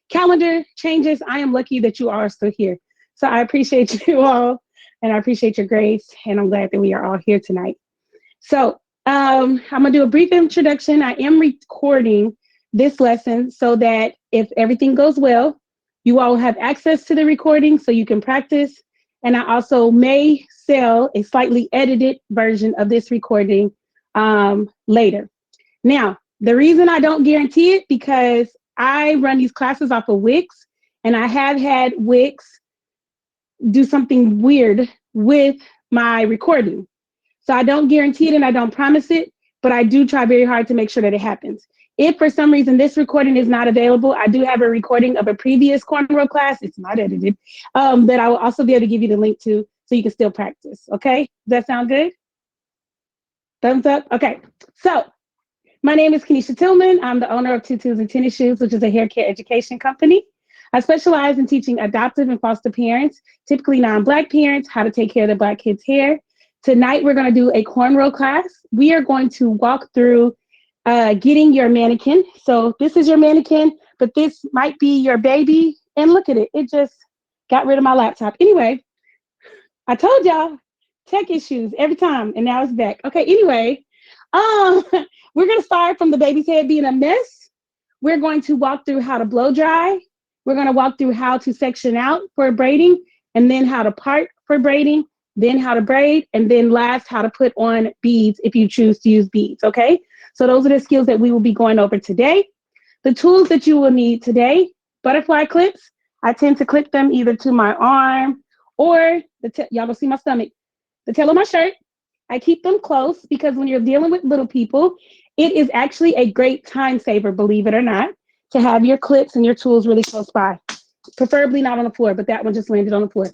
calendar changes, I am lucky that you are still here. So I appreciate you all, and I appreciate your grace, and I'm glad that we are all here tonight. So I'm gonna do a brief introduction. I am recording this lesson so that if everything goes well, you all have access to the recording so you can practice. And I also may sell a slightly edited version of this recording later. Now, the reason I don't guarantee it, because I run these classes off of Wix, and I have had Wix do something weird with my recording. So I don't guarantee it and I don't promise it, but I do try very hard to make sure that it happens. If for some reason this recording is not available, I do have a recording of a previous Cornrow class. It's not edited, that I will also be able to give you the link to so you can still practice. Okay, does that sound good? Thumbs up? Okay, so my name is Kanisha Tillman. I'm the owner of Tutus and Tennis Shoes, which is a hair care education company. I specialize in teaching adoptive and foster parents, typically non-Black parents, how to take care of their Black kids' hair. Tonight, we're going to do a cornrow class. We are going to walk through getting your mannequin. So this is your mannequin, but this might be your baby. And look at it. It just got rid of my laptop. Anyway, I told y'all, tech issues every time, and now it's back. Okay, anyway, we're going to start from the baby's head being a mess. We're going to walk through how to blow dry. We're going to walk through how to section out for braiding, and then how to part for braiding, then how to braid, and then last, how to put on beads if you choose to use beads, okay? So those are the skills that we will be going over today. The tools that you will need today: butterfly clips. I tend to clip them either to my arm or, y'all will see my stomach, the tail of my shirt. I keep them close because when you're dealing with little people, it is actually a great time saver, believe it or not, to have your clips and your tools really close by. Preferably not on the floor, but that one just landed on the floor.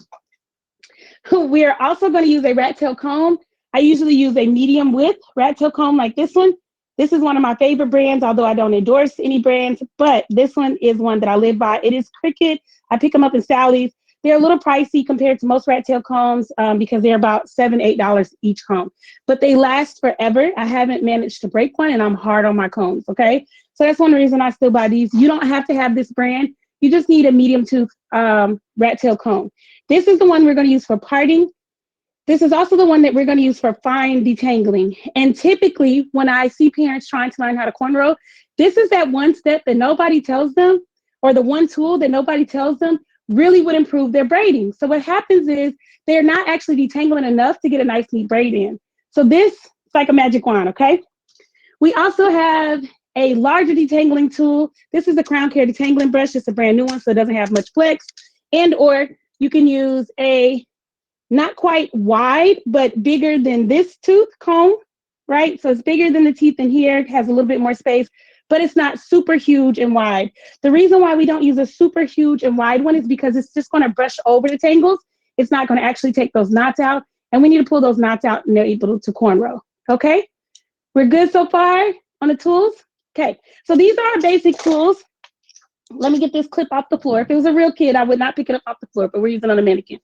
We are also going to use a rat tail comb. I usually use a medium width rat tail comb like this one. This is one of my favorite brands, although I don't endorse any brands, but this one is one that I live by. It is Cricut. I pick them up in Sally's. They're a little pricey compared to most rat tail combs because they're about $7, $8 each comb, but they last forever. I haven't managed to break one, and I'm hard on my combs, okay? So that's one reason I still buy these. You don't have to have this brand. You just need a medium tooth rat tail comb. This is the one we're going to use for parting. This is also the one that we're going to use for fine detangling. And typically, when I see parents trying to learn how to cornrow, this is that one step that nobody tells them, or the one tool that nobody tells them really would improve their braiding. So what happens is they're not actually detangling enough to get a nice neat braid in. So this is like a magic wand, okay? We also have a larger detangling tool. This is a Crown Care detangling brush. It's a brand new one, so it doesn't have much flex. And or you can use a not quite wide, but bigger than this tooth comb, right? So it's bigger than the teeth in here, it has a little bit more space, but it's not super huge and wide. The reason why we don't use a super huge and wide one is because it's just going to brush over the tangles. It's not going to actually take those knots out, and we need to pull those knots out and they're able to cornrow, okay? We're good so far on the tools? Okay, so these are our basic tools. Let me get this clip off the floor. If it was a real kid, I would not pick it up off the floor, but we're using it on a mannequin.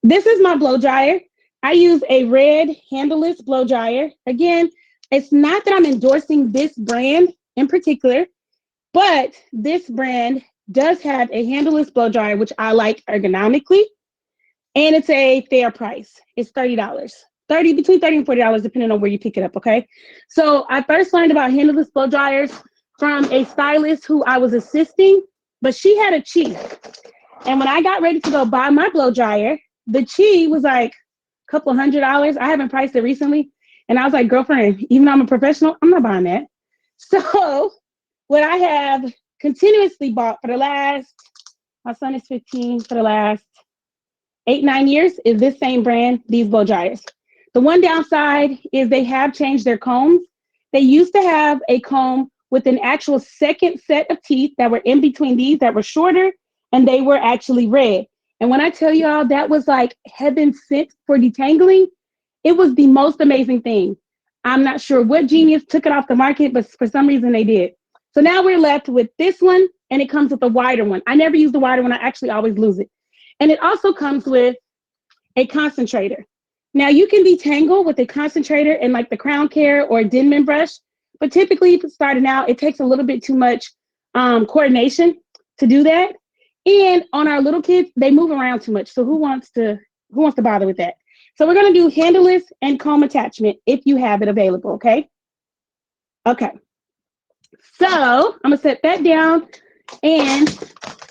This is my blow dryer. I use a red handleless blow dryer. Again, it's not that I'm endorsing this brand in particular, but this brand does have a handleless blow dryer, which I like ergonomically, and it's a fair price. It's $30. Between $30 and $40, depending on where you pick it up, okay? So I first learned about handleless blow dryers from a stylist who I was assisting, but she had a Chi. And when I got ready to go buy my blow dryer, the Chi was like a couple $100. I haven't priced it recently. And I was like, girlfriend, even though I'm a professional, I'm not buying that. So what I have continuously bought for the last, my son is 15, for the last 8, 9 years is this same brand, these blow dryers. The one downside is they have changed their combs. They used to have a comb with an actual second set of teeth that were in between these that were shorter, and they were actually red. And when I tell y'all that was like heaven sent for detangling, it was the most amazing thing. I'm not sure what genius took it off the market, but for some reason they did. So now we're left with this one, and it comes with a wider one. I never use the wider one. I actually always lose it. And it also comes with a concentrator. Now you can detangle with a concentrator and like the Crown Care or Denman brush, but typically starting out, it takes a little bit too much coordination to do that. And on our little kids, they move around too much. So who wants to bother with that? So we're gonna do handleless and comb attachment if you have it available. Okay. Okay. So I'm gonna set that down, and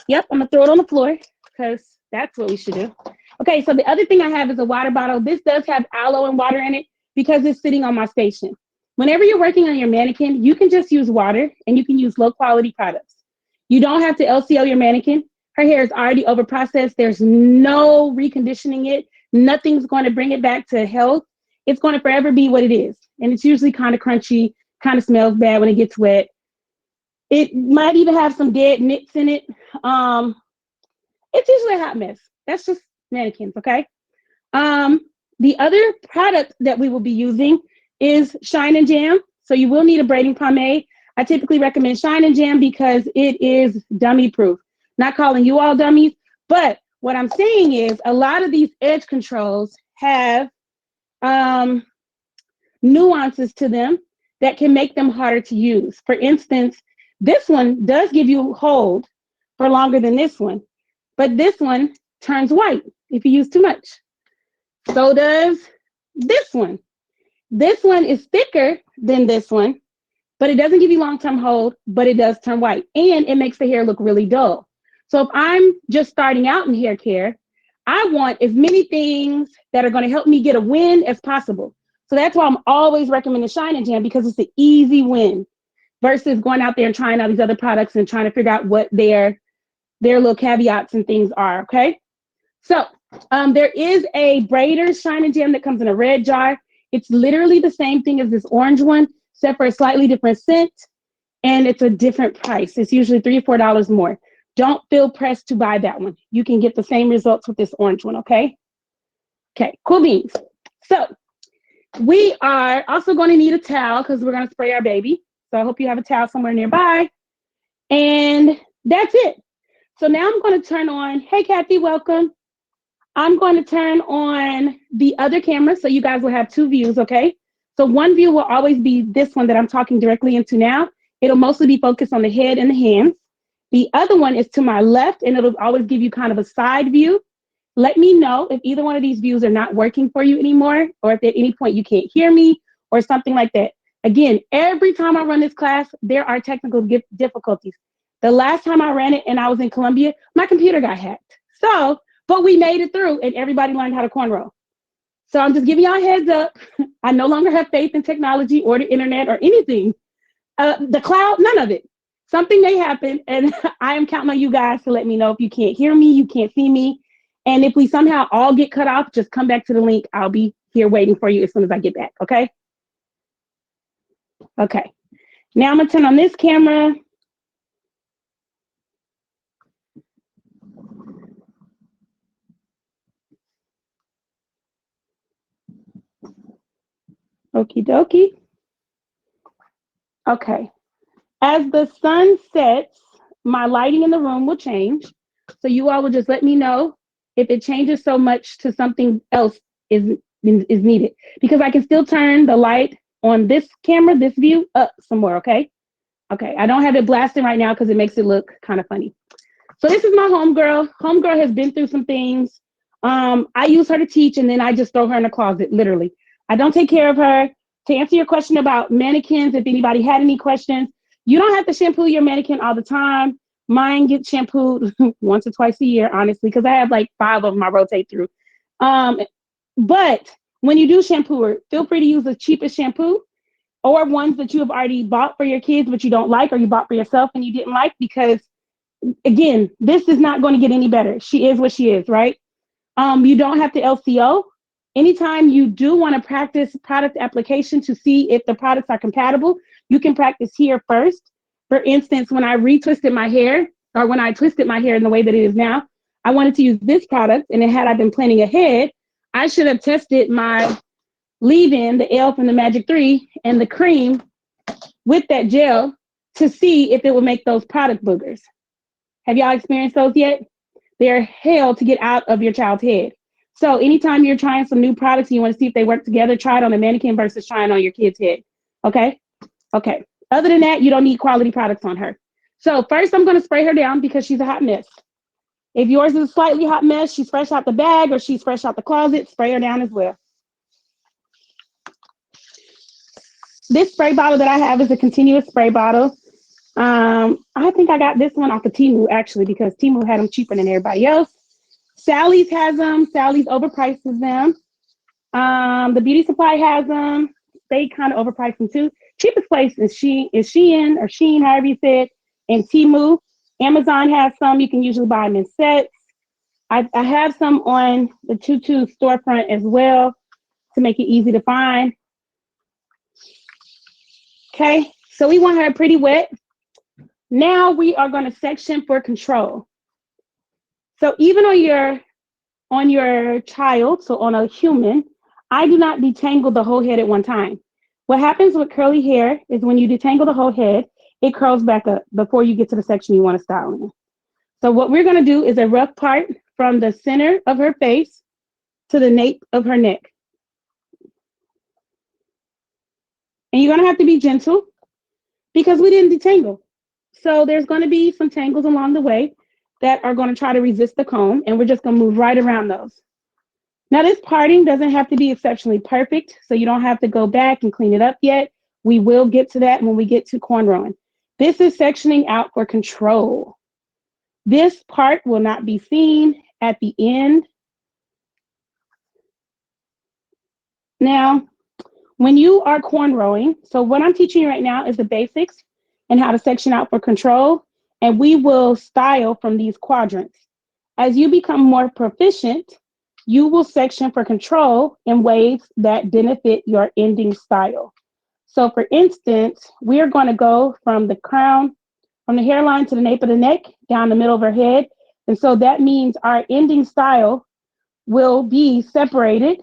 yep, I'm gonna throw it on the floor because that's what we should do. Okay, so the other thing I have is a water bottle. This does have aloe and water in it because it's sitting on my station. Whenever you're working on your mannequin, you can just use water and you can use low quality products. You don't have to LCO your mannequin. Her hair is already over processed. There's no reconditioning it. Nothing's going to bring it back to health. It's going to forever be what it is. And it's usually kind of crunchy, kind of smells bad when it gets wet. It might even have some dead nits in it. It's usually a hot mess. That's just mannequins, okay? Um, the other product that we will be using is Shine and Jam. So you will need a braiding pomade. I typically recommend Shine and Jam because it is dummy proof. Not calling you all dummies, but what I'm saying is a lot of these edge controls have nuances to them that can make them harder to use. For instance, this one does give you hold for longer than this one, but this one turns white if you use too much. So does this one. This one is thicker than this one, but it doesn't give you long-term hold, but it does turn white, and it makes the hair look really dull. So if I'm just starting out in hair care, I want as many things that are going to help me get a win as possible. So that's why I'm always recommending Shine and Jam, because it's an easy win versus going out there and trying out these other products and trying to figure out what their little caveats and things are, okay? So there is a Braider's Shine and Jam that comes in a red jar. It's literally the same thing as this orange one, except for a slightly different scent, and it's a different price. It's usually $3 or $4 more. Don't feel pressed to buy that one. You can get the same results with this orange one, okay? Okay, cool beans. So we are also going to need a towel because we're going to spray our baby. So I hope you have a towel somewhere nearby. And that's it. So now I'm going to turn on, hey, Kathy, welcome. I'm going to turn on the other camera so you guys will have two views, okay? So one view will always be this one that I'm talking directly into now. It'll mostly be focused on the head and the hands. The other one is to my left, and it'll always give you kind of a side view. Let me know if either one of these views are not working for you anymore, or if at any point you can't hear me or something like that. Again, every time I run this class, there are technical difficulties. The last time I ran it and I was in Colombia, my computer got hacked. So, but we made it through and everybody learned how to cornrow. So I'm just giving y'all a heads up. I no longer have faith in technology or the internet or anything. The cloud, none of it. Something may happen, and I am counting on you guys to let me know if you can't hear me, you can't see me. And if we somehow all get cut off, just come back to the link. I'll be here waiting for you as soon as I get back, okay? Okay. Now I'm gonna turn on this camera. Okie dokie. Okay. As the sun sets, my lighting in the room will change. So you all will just let me know if it changes so much to something else is needed. Because I can still turn the light on this camera, this view, up some more, okay? Okay, I don't have it blasting right now because it makes it look kind of funny. So this is my homegirl. Homegirl has been through some things. I use her to teach, and then I just throw her in the closet, literally. I don't take care of her. To answer your question about mannequins, if anybody had any questions, you don't have to shampoo your mannequin all the time. Mine gets shampooed once or twice a year, honestly, because I have like 5 of them I rotate through. But when you do shampoo her, feel free to use the cheapest shampoo or ones that you have already bought for your kids, but you don't like, or you bought for yourself and you didn't like, because again, this is not going to get any better. She is what she is, right? You don't have to LCO. Anytime you do want to practice product application to see if the products are compatible, you can practice here first. For instance, when I retwisted my hair, or when I twisted my hair in the way that it is now, I wanted to use this product, and had I been planning ahead, I should have tested my leave-in, the L from the Magic 3, and the cream with that gel to see if it would make those product boogers. Have y'all experienced those yet? They're hell to get out of your child's head. So anytime you're trying some new products and you want to see if they work together, try it on a mannequin versus trying on your kid's head. Okay? Okay. Other than that, you don't need quality products on her. So first I'm going to spray her down because she's a hot mess. If yours is a slightly hot mess, she's fresh out the bag or she's fresh out the closet, spray her down as well. This spray bottle that I have is a continuous spray bottle. I think I got this one off of Temu actually because Temu had them cheaper than everybody else. Sally's has them. Sally's overprices them. The beauty supply has them. They kind of overprice them too. Cheapest place is Shein or Sheen, however you say it, and Temu. Amazon has some. You can usually buy them in sets. I have some on the Tutu storefront as well to make it easy to find. Okay, so we want her pretty wet. Now we are going to section for control. So even on your child, so on a human, I do not detangle the whole head at one time. What happens with curly hair is when you detangle the whole head, it curls back up before you get to the section you want to style in. So what we're going to do is a rough part from the center of her face to the nape of her neck. And you're going to have to be gentle because we didn't detangle. So there's going to be some tangles along the way that are going to try to resist the comb, and we're just going to move right around those. Now, this parting doesn't have to be exceptionally perfect, so you don't have to go back and clean it up yet. We will get to that when we get to cornrowing. This is sectioning out for control. This part will not be seen at the end. Now, when you are cornrowing, so what I'm teaching you right now is the basics and how to section out for control, and we will style from these quadrants. As you become more proficient, you will section for control in ways that benefit your ending style. So for instance, we are going to go from the crown, from the hairline to the nape of the neck, down the middle of her head. And so that means our ending style will be separated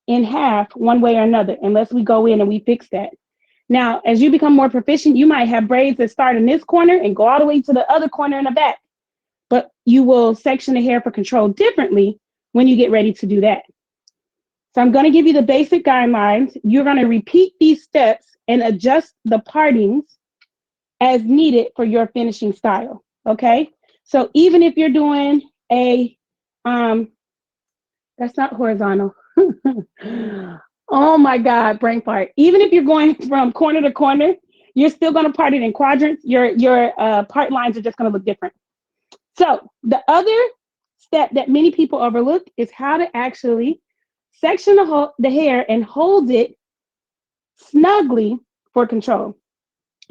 in half one way or another, unless we go in and we fix that. Now, as you become more proficient, you might have braids that start in this corner and go all the way to the other corner in the back, but you will section the hair for control differently when you get ready to do that. So I'm going to give you the basic guidelines. You're going to repeat these steps and adjust the partings as needed for your finishing style. Okay. So even if you're doing that's not horizontal. Oh my God, brain fart. Even if you're going from corner to corner, you're still going to part it in quadrants. Your part lines are just going to look different. So the other step that many people overlook is how to actually section the hair and hold it snugly for control.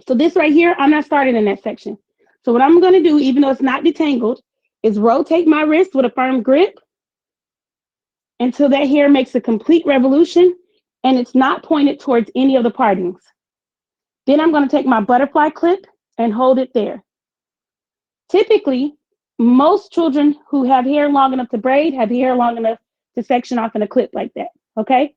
So this right here, I'm not starting in that section. So what I'm going to do, even though it's not detangled, is rotate my wrist with a firm grip until that hair makes a complete revolution and it's not pointed towards any of the partings. Then I'm going to take my butterfly clip and hold it there. Typically, most children who have hair long enough to braid have hair long enough to section off in a clip like that, okay?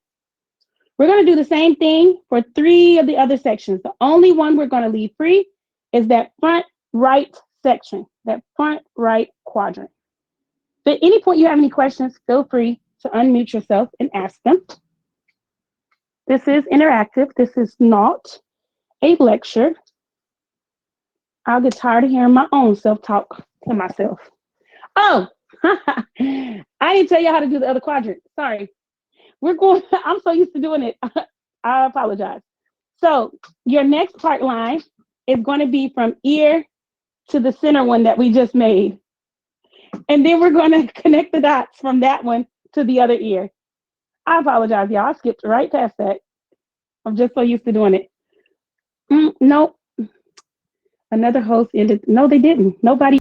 We're going to do the same thing for 3 of the other sections. The only one we're going to leave free is that front right section, that front right quadrant. If at any point you have any questions, feel free to unmute yourself and ask them. This is interactive. This is not a lecture. I'll get tired of hearing my own self-talk to myself. Oh, I didn't tell you how to do the other quadrant. Sorry. I'm so used to doing it. I apologize. So your next part line is going to be from ear to the center one that we just made. And then we're going to connect the dots from that one to the other ear. I apologize, y'all. I skipped right past that. I'm just so used to doing it. Nope. Another host ended. No, they didn't. Nobody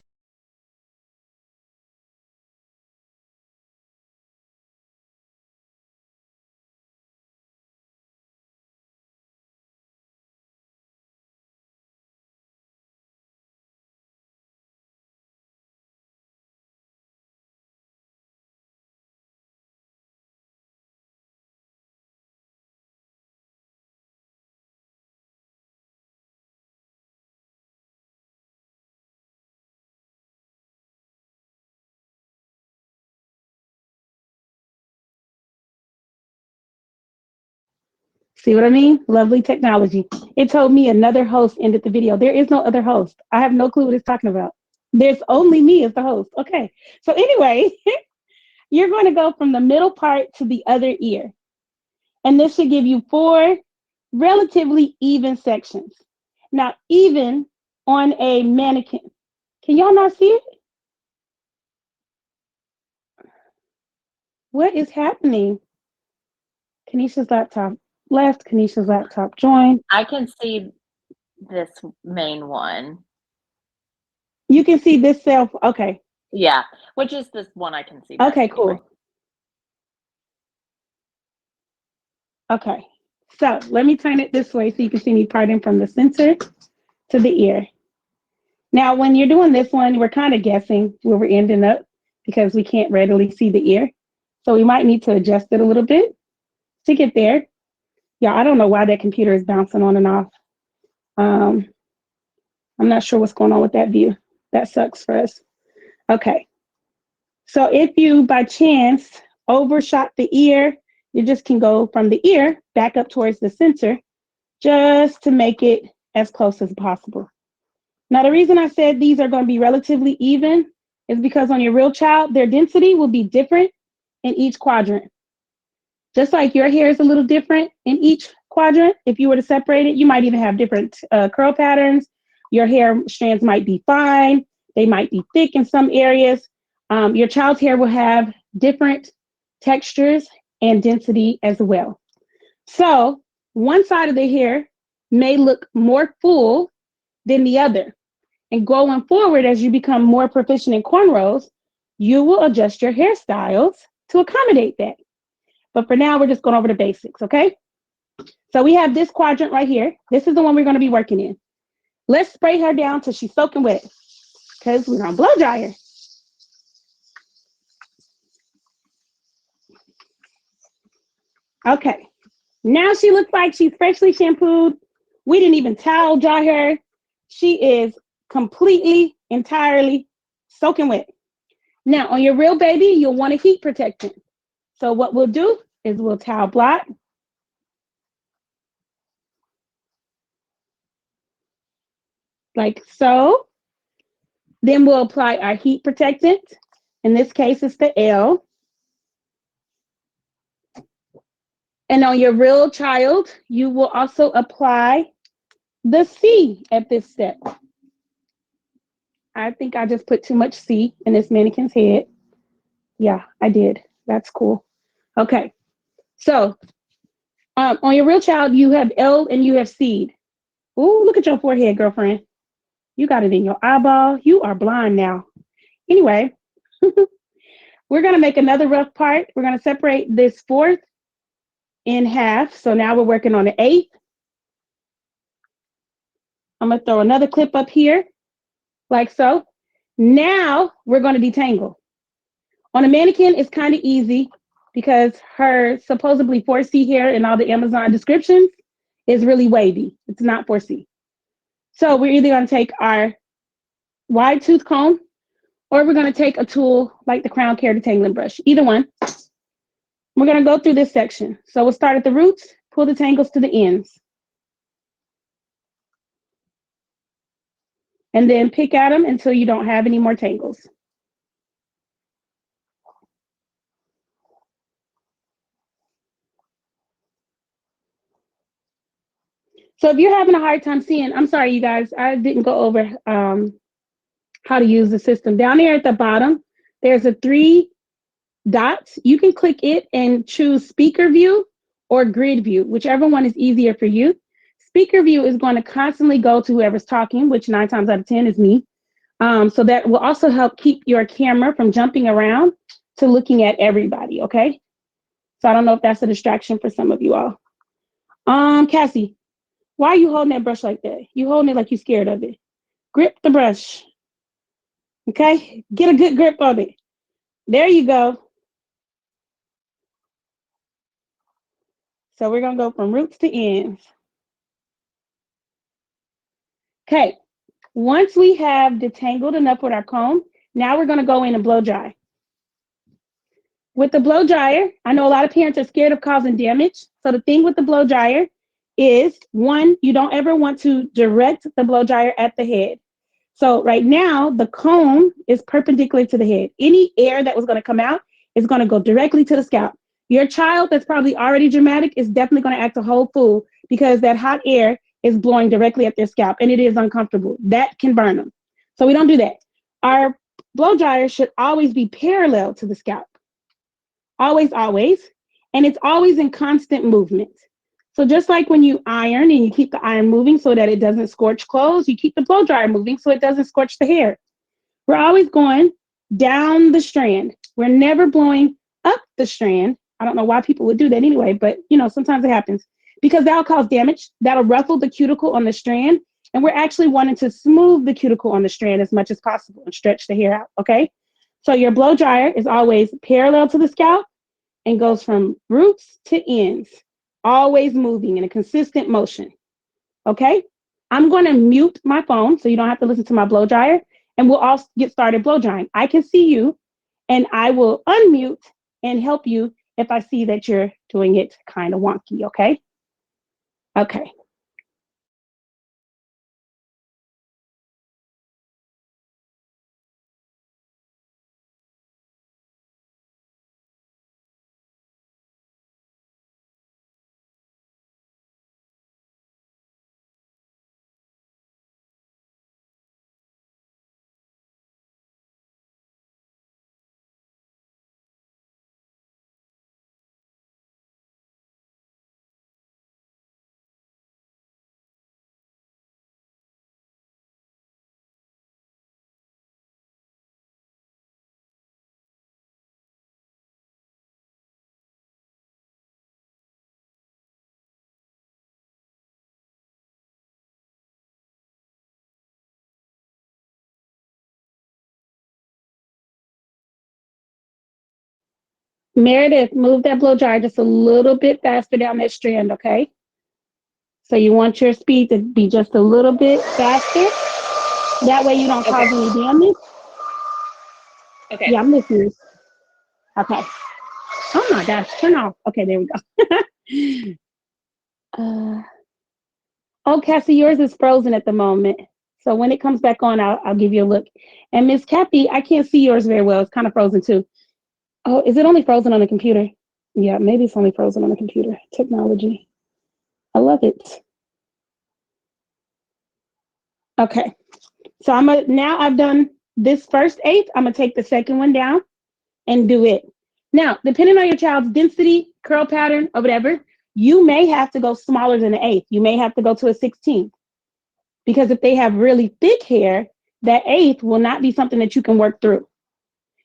See what I mean? Lovely technology. It told me another host ended the video. There is no other host. I have no clue what it's talking about. There's only me as the host. Okay. So anyway, you're going to go from the middle part to the other ear. And this should give you 4 relatively even sections. Now, even on a mannequin. Can y'all not see it? What is happening? Kanisha's laptop left. Kanisha's laptop joined. I can see this main one. You can see this cell. Okay. Yeah, which is this one I can see. Okay, cool. Okay. So let me turn it this way so you can see me parting from the center to the ear. Now, when you're doing this one, we're kind of guessing where we're ending up because we can't readily see the ear. So we might need to adjust it a little bit to get there. Yeah, I don't know why that computer is bouncing on and off. I'm not sure what's going on with that view. That sucks for us. Okay. So if you, by chance, overshot the ear, you just can go from the ear back up towards the center just to make it as close as possible. Now, the reason I said these are going to be relatively even is because on your real child, their density will be different in each quadrant. Just like your hair is a little different in each quadrant, if you were to separate it, you might even have different curl patterns. Your hair strands might be fine. They might be thick in some areas. Your child's hair will have different textures and density as well. So one side of the hair may look more full than the other. And going forward, as you become more proficient in cornrows, you will adjust your hairstyles to accommodate that. But for now, we're just going over the basics, okay? So we have this quadrant right here. This is the one we're going to be working in. Let's spray her down till she's soaking wet because we're going to blow dry her. Okay. Now she looks like she's freshly shampooed. We didn't even towel dry her. She is completely, entirely soaking wet. Now, on your real baby, you'll want a heat protectant. So what we'll do is we'll towel blot. Like so. Then we'll apply our heat protectant. In this case, it's the L. And on your real child, you will also apply the C at this step. I think I just put too much C in this mannequin's head. Yeah, I did. That's cool. Okay. So on your real child, you have L and you have seed. Ooh, look at your forehead, girlfriend. You got it in your eyeball. You are blind now. Anyway, we're going to make another rough part. We're going to separate this 4th in half. So now we're working on the 8th. I'm going to throw another clip up here, like so. Now we're going to detangle. On a mannequin, it's kind of easy because her supposedly 4C hair in all the Amazon descriptions is really wavy. It's not 4C. So we're either going to take our wide tooth comb or we're going to take a tool like the Crown Care Detangling Brush. Either one. We're going to go through this section. So we'll start at the roots, pull the tangles to the ends. And then pick at them until you don't have any more tangles. So if you're having a hard time seeing, I'm sorry, you guys, I didn't go over how to use the system. Down there at the bottom, there's a 3 dots. You can click it and choose speaker view or grid view, whichever one is easier for you. Speaker view is going to constantly go to whoever's talking, which 9 times out of 10 is me. So that will also help keep your camera from jumping around to looking at everybody, okay? So I don't know if that's a distraction for some of you all. Cassie, why are you holding that brush like that? You holding it like you're scared of it. Grip the brush, okay? Get a good grip on it. There you go. So we're gonna go from roots to ends. Okay, once we have detangled enough with our comb, now we're gonna go in and blow dry. With the blow dryer, I know a lot of parents are scared of causing damage, So the thing with the blow dryer is, one, you don't ever want to direct the blow dryer at the head. So right now, the comb is perpendicular to the head. Any air that was going to come out is going to go directly to the scalp. Your child that's probably already dramatic is definitely going to act a whole fool because that hot air is blowing directly at their scalp and it is uncomfortable. That can burn them. So we don't do that. Our blow dryer should always be parallel to the scalp. Always, always. And it's always in constant movement. So just like when you iron and you keep the iron moving so that it doesn't scorch clothes, you keep the blow dryer moving so it doesn't scorch the hair. We're always going down the strand. We're never blowing up the strand. I don't know why people would do that anyway, but sometimes it happens because that'll cause damage. That'll ruffle the cuticle on the strand. And we're actually wanting to smooth the cuticle on the strand as much as possible and stretch the hair out. Okay. So your blow dryer is always parallel to the scalp and goes from roots to ends, always moving in a consistent motion. Okay. I'm going to mute my phone so you don't have to listen to my blow dryer, and we'll all get started blow drying. I can see you, and I will unmute and help you if I see that you're doing it kind of wonky. Okay. Okay. Meredith, move that blow dryer just a little bit faster down that strand. Okay. So you want your speed to be just a little bit faster. That way you don't Okay. cause any damage. Okay. Yeah, I'm listening. Okay. Oh my gosh, turn off. Okay, there we go. uh, oh, Cassie, yours is frozen at the moment. So when it comes back on, I'll give you a look. And Miss Kathy, I can't see yours very well. It's kind of frozen too. Oh, is it only frozen on the computer? Yeah, maybe it's only frozen on the computer. Technology. I love it. Okay. So now I've done this first eighth. I'm gonna take the second one down and do it. Now, depending on your child's density, curl pattern, or whatever, you may have to go smaller than an eighth. You may have to go to a 16th because if they have really thick hair, that eighth will not be something that you can work through.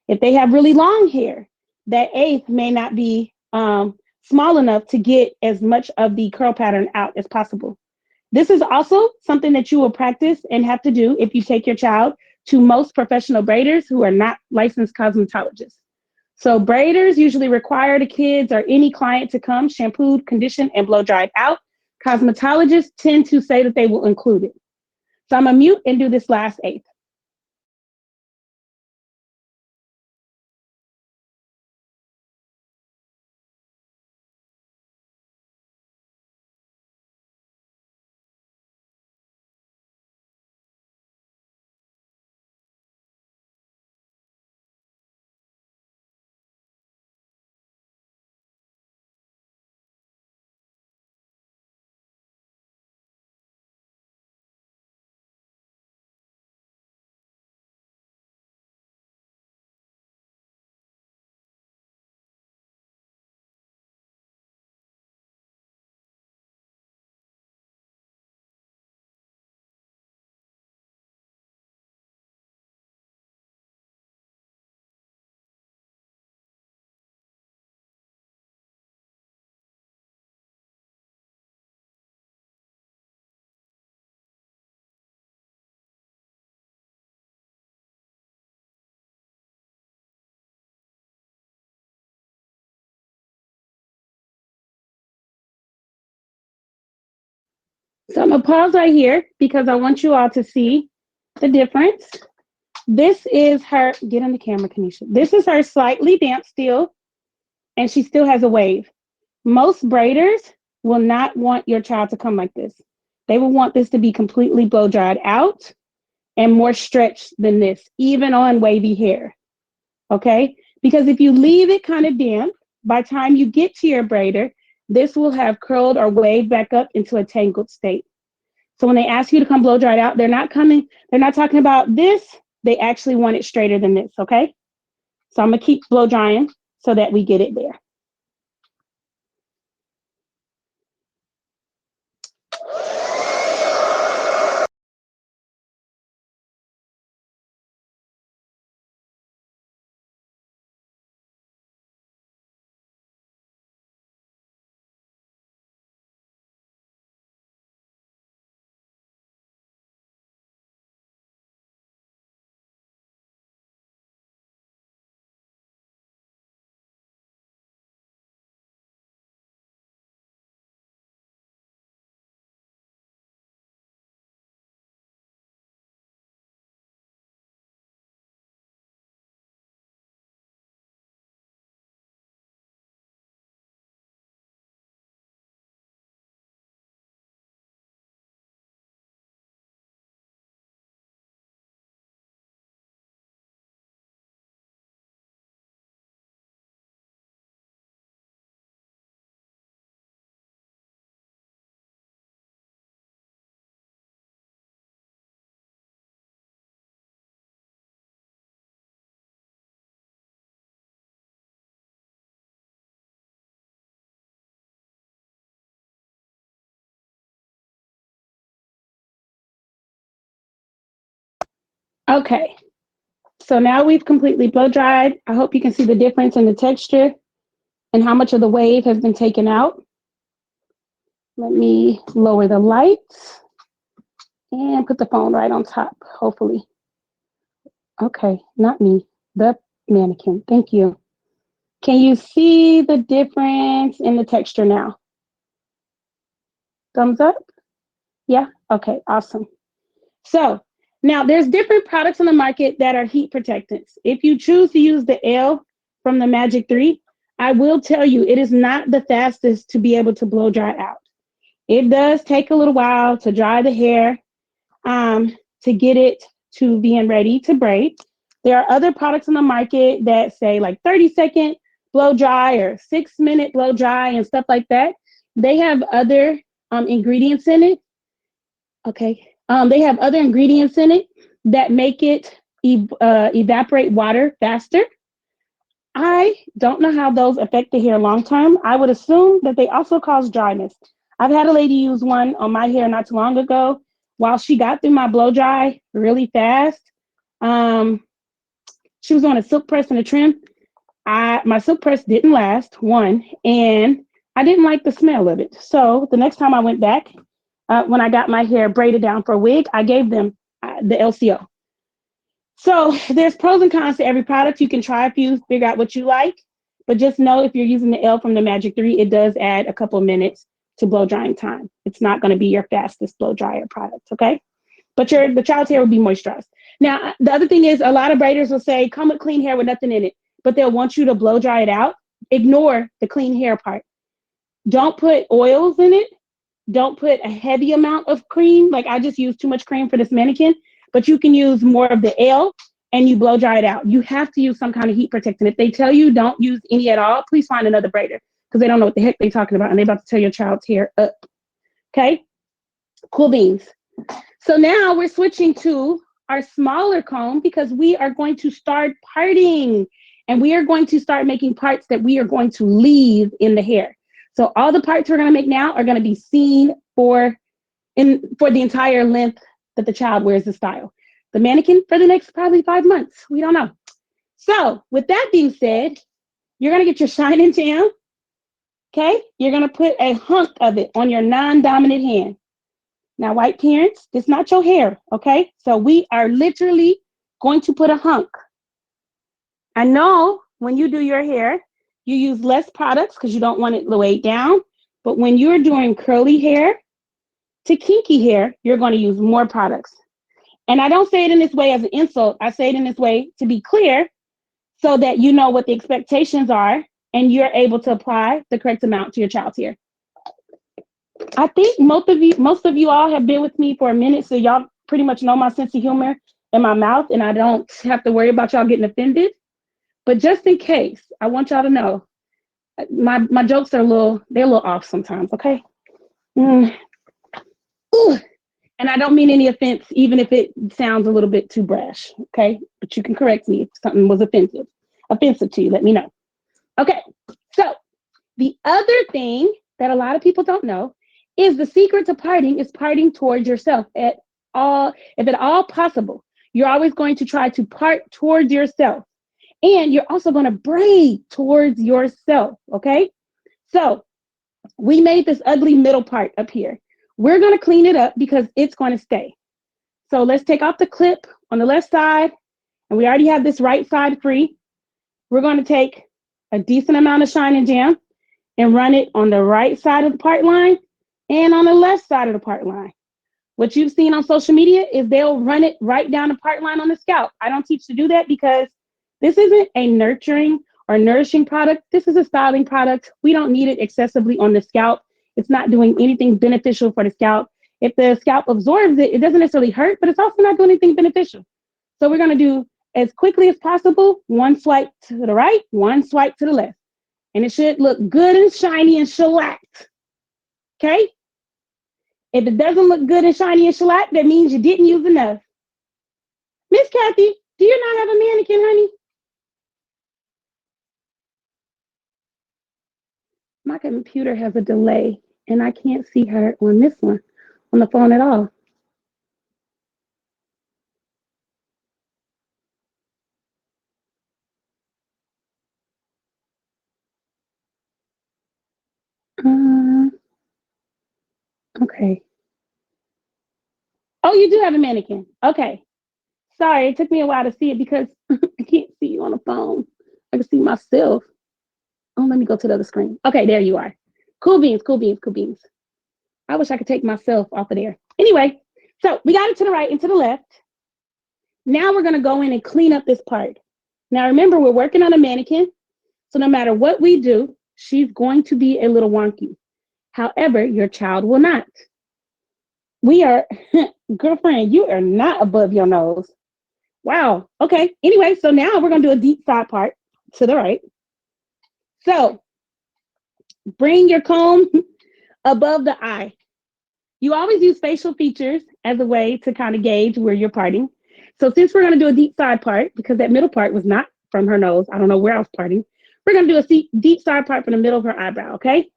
If they have really long hair, that eighth may not be small enough to get as much of the curl pattern out as possible. This is also something that you will practice and have to do if you take your child to most professional braiders who are not licensed cosmetologists. So braiders usually require the kids or any client to come shampooed, conditioned, and blow dried out. Cosmetologists tend to say that they will include it. So I'm gonna mute and do this last eighth. So I'm gonna pause right here because I want you all to see the difference. This is her, get on the camera, Kanisha. This is her slightly damp still, and she still has a wave. Most braiders will not want your child to come like this. They will want this to be completely blow dried out and more stretched than this, even on wavy hair. Okay? Because if you leave it kind of damp, by the time you get to your braider, this will have curled or waved back up into a tangled state. So when they ask you to come blow dry it out, they're not talking about this. They actually want it straighter than this. Okay? So I'm gonna keep blow drying so that we get it there. Okay, so now we've completely blow dried. I hope you can see the difference in the texture and how much of the wave has been taken out. Let me lower the lights and put the phone right on top, hopefully. Okay, not me, the mannequin. Thank you. Can you see the difference in the texture now? Thumbs up? Yeah? Okay, awesome. So now there's different products on the market that are heat protectants. If you choose to use the L from the Magic 3, I will tell you it is not the fastest to be able to blow dry out. It does take a little while to dry the hair, to get it to being ready to braid. There are other products on the market that say like 30-second blow dry or 6-minute blow dry and stuff like that. They have other ingredients in it. Okay. They have other ingredients in it that make it evaporate water faster. I don't know how those affect the hair long term. I would assume that they also cause dryness. I've had a lady use one on my hair not too long ago. While she got through my blow dry really fast, um, she was on a silk press and a trim. My silk press didn't last, one, and I didn't like the smell of it. So the next time I went back, when I got my hair braided down for a wig, I gave them the LCO. So there's pros and cons to every product. You can try a few, figure out what you like, but just know if you're using the L from the Magic 3, it does add a couple of minutes to blow drying time. It's not going to be your fastest blow dryer product, okay? But the child's hair will be moisturized. Now, the other thing is a lot of braiders will say, come with clean hair with nothing in it, but they'll want you to blow dry it out. Ignore the clean hair part. Don't put oils in it. Don't put a heavy amount of cream. Like I just used too much cream for this mannequin, but you can use more of the L and you blow dry it out. You have to use some kind of heat protectant. If they tell you don't use any at all, please find another braider because they don't know what the heck they're talking about and they're about to tear your child's hair up. Okay, cool beans. So now we're switching to our smaller comb because we are going to start parting and we are going to start making parts that we are going to leave in the hair. So all the parts we're going to make now are going to be seen for the entire length that the child wears the style. The mannequin for the next probably 5 months. We don't know. So with that being said, you're going to get your shining jam. Okay. You're going to put a hunk of it on your non-dominant hand. Now, white parents, it's not your hair. Okay. So we are literally going to put a hunk. I know when you do your hair, you use less products because you don't want it weighed down. But when you're doing curly hair to kinky hair, you're going to use more products. And I don't say it in this way as an insult. I say it in this way to be clear so that you know what the expectations are and you're able to apply the correct amount to your child's hair. I think most of you all have been with me for a minute, so y'all pretty much know my sense of humor and my mouth, and I don't have to worry about y'all getting offended. But just in case, I want y'all to know my jokes are they're a little off sometimes. Okay. Mm. Ooh. And I don't mean any offense, even if it sounds a little bit too brash. Okay, but you can correct me if something was offensive to you. Let me know. Okay. So the other thing that a lot of people don't know is the secret to parting is parting towards yourself if at all possible. You're always going to try to part towards yourself. And you're also going to braid towards yourself, okay? So we made this ugly middle part up here. We're going to clean it up because it's going to stay. So let's take off the clip on the left side, and we already have this right side free. We're going to take a decent amount of Shine and Jam and run it on the right side of the part line and on the left side of the part line. What you've seen on social media is they'll run it right down the part line on the scalp. I don't teach to do that because this isn't a nurturing or nourishing product. This is a styling product. We don't need it excessively on the scalp. It's not doing anything beneficial for the scalp. If the scalp absorbs it, it doesn't necessarily hurt, but it's also not doing anything beneficial. So we're going to do as quickly as possible, one swipe to the right, one swipe to the left. And it should look good and shiny and shellacked. Okay? If it doesn't look good and shiny and shellacked, that means you didn't use enough. Miss Kathy, do you not have a mannequin, honey? My computer has a delay and I can't see her on this one, on the phone at all. Okay. Oh, you do have a mannequin. Okay. Sorry, it took me a while to see it because I can't see you on the phone. I can see myself. Oh, let me go to the other screen. Okay, there you are. Cool beans, cool beans, cool beans. I wish I could take myself off of there. Anyway, so we got it to the right and to the left. Now we're going to go in and clean up this part. Now remember, we're working on a mannequin. So no matter what we do, she's going to be a little wonky. However, your child will not. We are, girlfriend, you are not above your nose. Wow. Okay. Anyway, so now we're going to do a deep side part to the right. So bring your comb above the eye. You always use facial features as a way to kind of gauge where you're parting. So since we're going to do a deep side part, because that middle part was not from her nose, I don't know where I was parting, we're going to do a deep side part from the middle of her eyebrow, okay?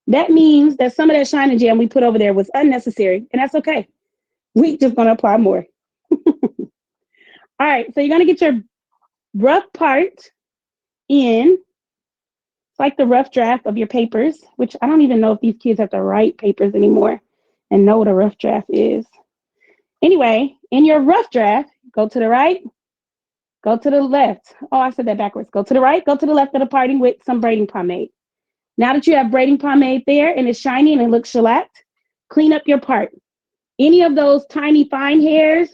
That means that some of that Shine and Jam we put over there was unnecessary, and that's okay. We're just going to apply more. All right, so you're going to get your rough part in. It's like the rough draft of your papers, which I don't even know if these kids have to write papers anymore and know what a rough draft is. Anyway, in your rough draft, go to the right, go to the left. Oh, I said that backwards. Go to the right, go to the left of the parting with some braiding pomade. Now that you have braiding pomade there and it's shiny and it looks shellacked, clean up your part. Any of those tiny fine hairs.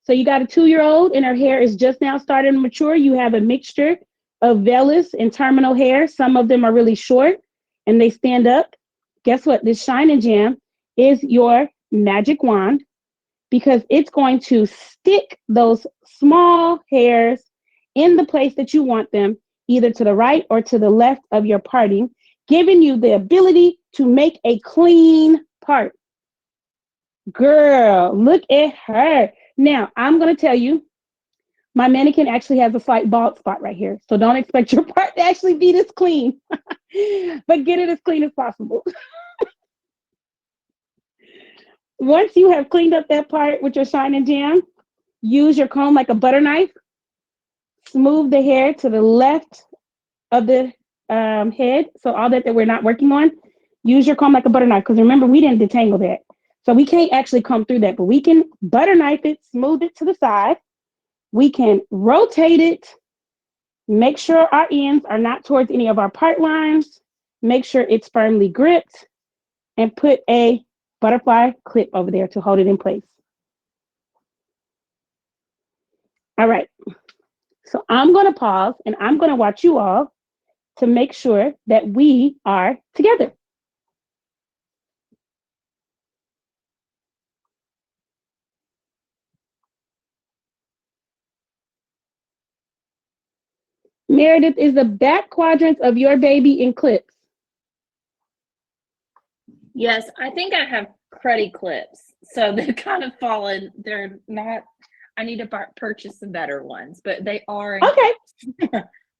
So you got a 2-year-old and her hair is just now starting to mature. You have a mixture of vellus and terminal hair. Some of them are really short and they stand up. Guess what? This Shine and Jam is your magic wand because it's going to stick those small hairs in the place that you want them, either to the right or to the left of your parting, giving you the ability to make a clean part. Girl, look at her. Now, I'm going to tell you, my mannequin actually has a slight bald spot right here. So don't expect your part to actually be this clean, but get it as clean as possible. Once you have cleaned up that part with your Shine and Jam, use your comb like a butter knife. Smooth the hair to the left of the head. So all that we're not working on, use your comb like a butter knife. Because remember, we didn't detangle that. So we can't actually comb through that, but we can butter knife it, smooth it to the side. We can rotate it, make sure our ends are not towards any of our part lines, make sure it's firmly gripped, and put a butterfly clip over there to hold it in place. All right. So I'm going to pause and I'm going to watch you all to make sure that we are together. Meredith, is the back quadrants of your baby in clips? Yes, I think I have cruddy clips. So they're kind of fallen. They're not, I need to purchase some better ones, but they are. Okay.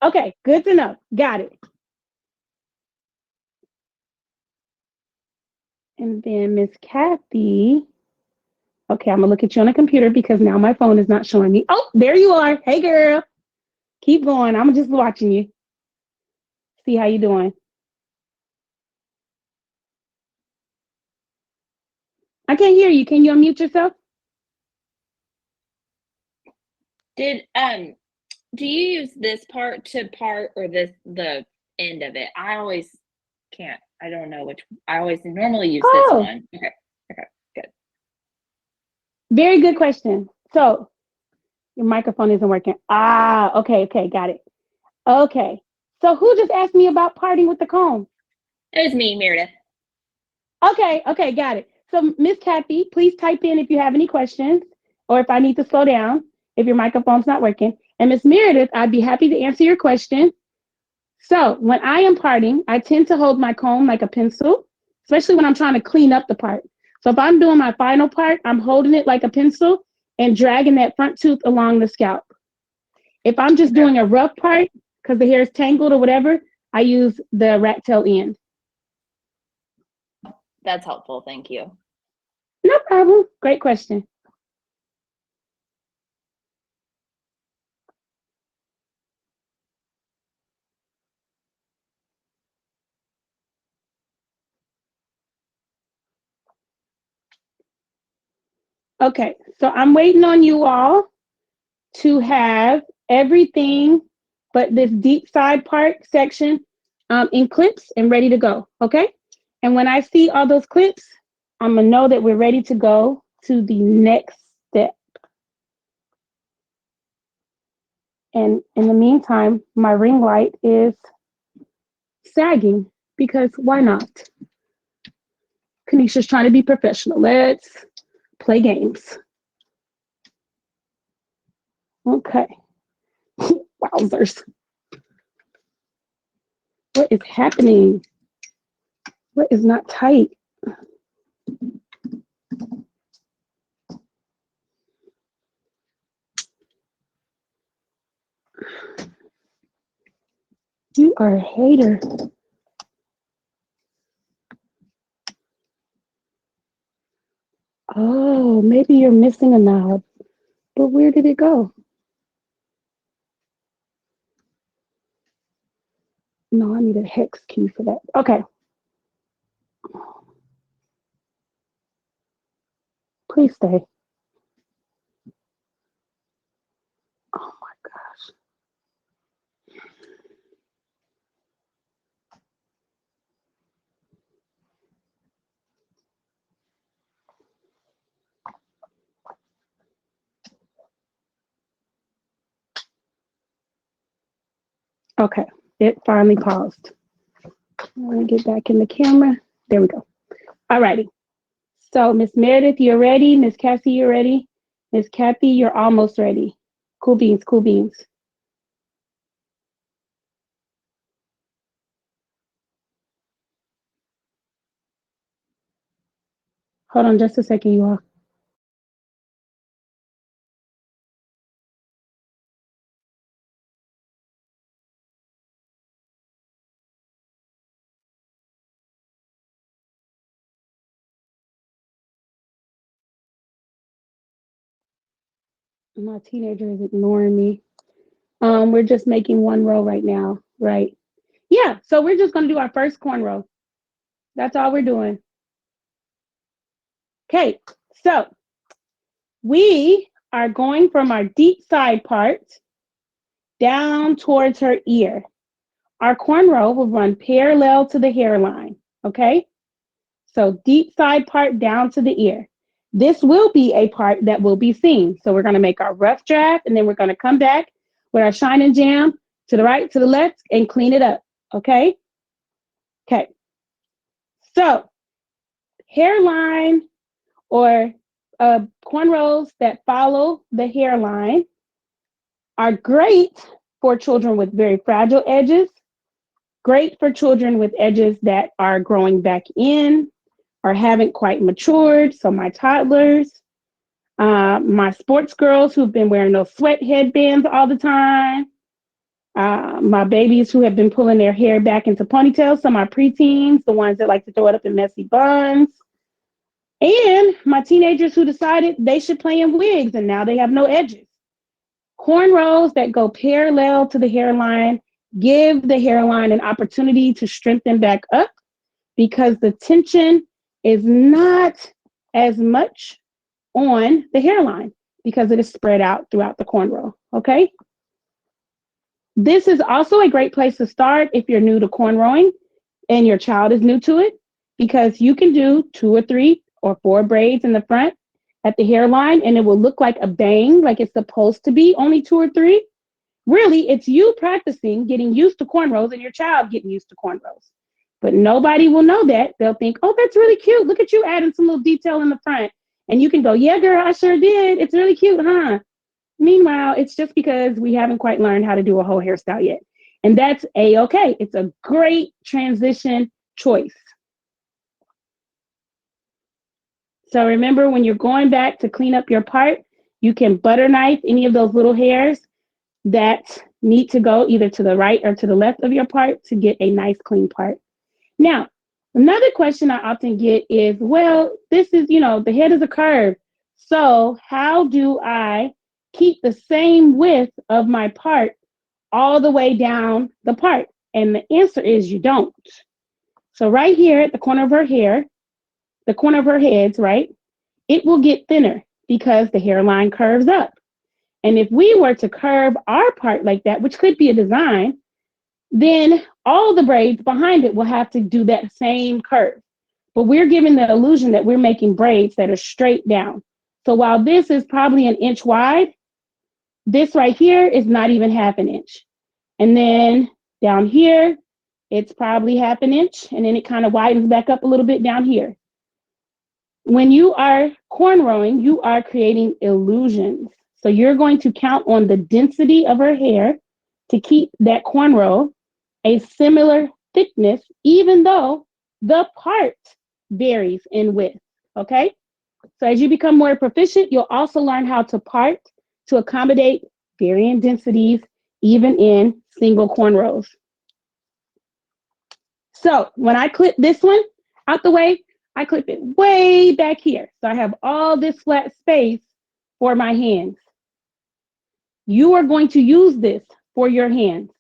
Okay, good to know. Got it. And then Miss Kathy. Okay, I'm gonna look at you on the computer because now my phone is not showing me. Oh, there you are. Hey girl. Keep going. I'm just watching you. See how you doing. I can't hear you. Can you unmute yourself? Do you use this part to part or the end of it? I always can't. I don't know which. I always normally use this one. Okay. Okay. Good. Very good question. So your microphone isn't working. Okay. Got it. Okay. So who just asked me about parting with the comb? It was me, Meredith. Okay, got it. So Miss Kathy, please type in if you have any questions or if I need to slow down if your microphone's not working. And Miss Meredith, I'd be happy to answer your question. So when I am parting, I tend to hold my comb like a pencil, especially when I'm trying to clean up the part. So if I'm doing my final part, I'm holding it like a pencil and dragging that front tooth along the scalp. If I'm just doing a rough part because the hair is tangled or whatever, I use the rat tail end. That's helpful. Thank you. No problem. Great question. Okay, so I'm waiting on you all to have everything but this deep side part section in clips and ready to go, okay? And when I see all those clips, I'm gonna know that we're ready to go to the next step. And in the meantime, my ring light is sagging because why not? Kanisha's trying to be professional. Let's play games. Okay. Wowzers. What is happening? What is not tight? You are a hater. Oh, maybe you're missing a knob. But where did it go? No, I need a hex key for that. Okay. Please stay. Oh my gosh. Okay, it finally paused. Let me get back in the camera. There we go. All righty. So Miss Meredith, you're ready. Miss Cassie, you're ready. Miss Kathy, you're almost ready. Cool beans, cool beans. Hold on just a second, you all. My teenager is ignoring me. We're just making one row right now, right? Yeah, so we're just gonna do our first cornrow. That's all we're doing. Okay, so we are going from our deep side part down towards her ear. Our cornrow will run parallel to the hairline, okay? So deep side part down to the ear. This will be a part that will be seen. So we're gonna make our rough draft and then we're gonna come back with our shine and jam to the right, to the left, and clean it up. Okay? Okay. So, hairline or cornrows that follow the hairline are great for children with very fragile edges, great for children with edges that are growing back in or haven't quite matured. So, my toddlers, my sports girls who've been wearing those sweat headbands all the time, my babies who have been pulling their hair back into ponytails, so my preteens, the ones that like to throw it up in messy buns, and my teenagers who decided they should play in wigs and now they have no edges. Cornrows that go parallel to the hairline give the hairline an opportunity to strengthen back up because the tension is not as much on the hairline because it is spread out throughout the cornrow. Okay. This is also a great place to start if you're new to cornrowing and your child is new to it, because you can do 2 or 3 or 4 braids in the front at the hairline and it will look like a bang, like it's supposed to be only 2 or 3. Really, it's you practicing getting used to cornrows and your child getting used to cornrows. But nobody will know that. They'll think, oh, that's really cute. Look at you adding some little detail in the front. And you can go, yeah, girl, I sure did. It's really cute, huh? Meanwhile, it's just because we haven't quite learned how to do a whole hairstyle yet. And that's A-okay. It's a great transition choice. So remember, when you're going back to clean up your part, you can butter knife any of those little hairs that need to go either to the right or to the left of your part to get a nice clean part. Now, another question I often get is, well, this is, the head is a curve. So how do I keep the same width of my part all the way down the part? And the answer is you don't. So right here at the corner of her hair, the corner of her heads, right, it will get thinner because the hairline curves up. And if we were to curve our part like that, which could be a design, then all the braids behind it will have to do that same curve. But we're giving the illusion that we're making braids that are straight down. So while this is probably an inch wide, this right here is not even half an inch. And then down here, it's probably half an inch. And then it kind of widens back up a little bit down here. When you are cornrowing, you are creating illusions. So you're going to count on the density of her hair to keep that cornrow a similar thickness, even though the part varies in width. Okay? So as you become more proficient, you'll also learn how to part to accommodate varying densities, even in single cornrows. So when I clip this one out the way, I clip it way back here. So I have all this flat space for my hands. You are going to use this for your hands.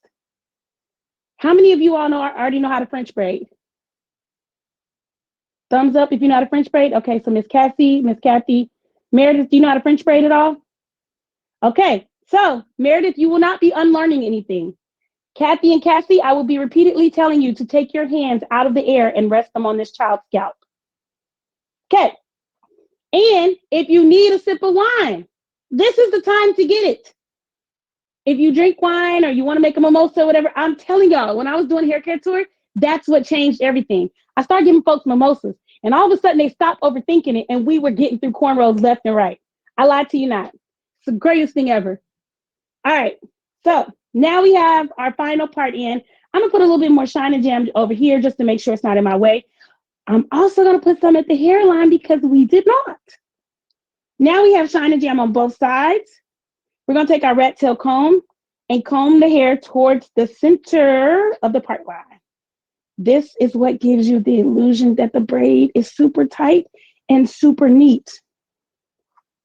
How many of you all already know how to French braid? Thumbs up if you know how to French braid. Okay, so Miss Kathy, Meredith, do you know how to French braid at all? Okay, so Meredith, you will not be unlearning anything. Kathy and Cassie, I will be repeatedly telling you to take your hands out of the air and rest them on this child's scalp. Okay, and if you need a sip of wine, this is the time to get it. If you drink wine or you want to make a mimosa or whatever, I'm telling y'all, when I was doing hair care tour, that's what changed everything. I started giving folks mimosas, and all of a sudden they stopped overthinking it, and we were getting through cornrows left and right. I lied to you not. It's the greatest thing ever. All right, so now we have our final part in. I'm gonna put a little bit more shine and jam over here just to make sure it's not in my way. I'm also gonna put some at the hairline because we did not. Now we have shine and jam on both sides. We're gonna take our rat tail comb and comb the hair towards the center of the part line. This is what gives you the illusion that the braid is super tight and super neat.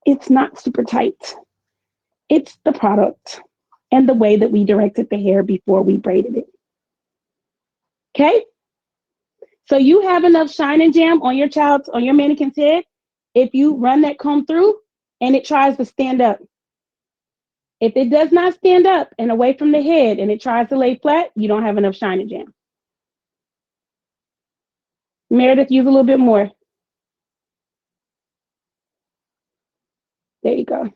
It's not super tight. It's the product and the way that we directed the hair before we braided it. Okay? So you have enough shine and jam on your mannequin's head if you run that comb through and it tries to stand up. If it does not stand up and away from the head and it tries to lay flat, you don't have enough shine and jam. Meredith, use a little bit more. There you go.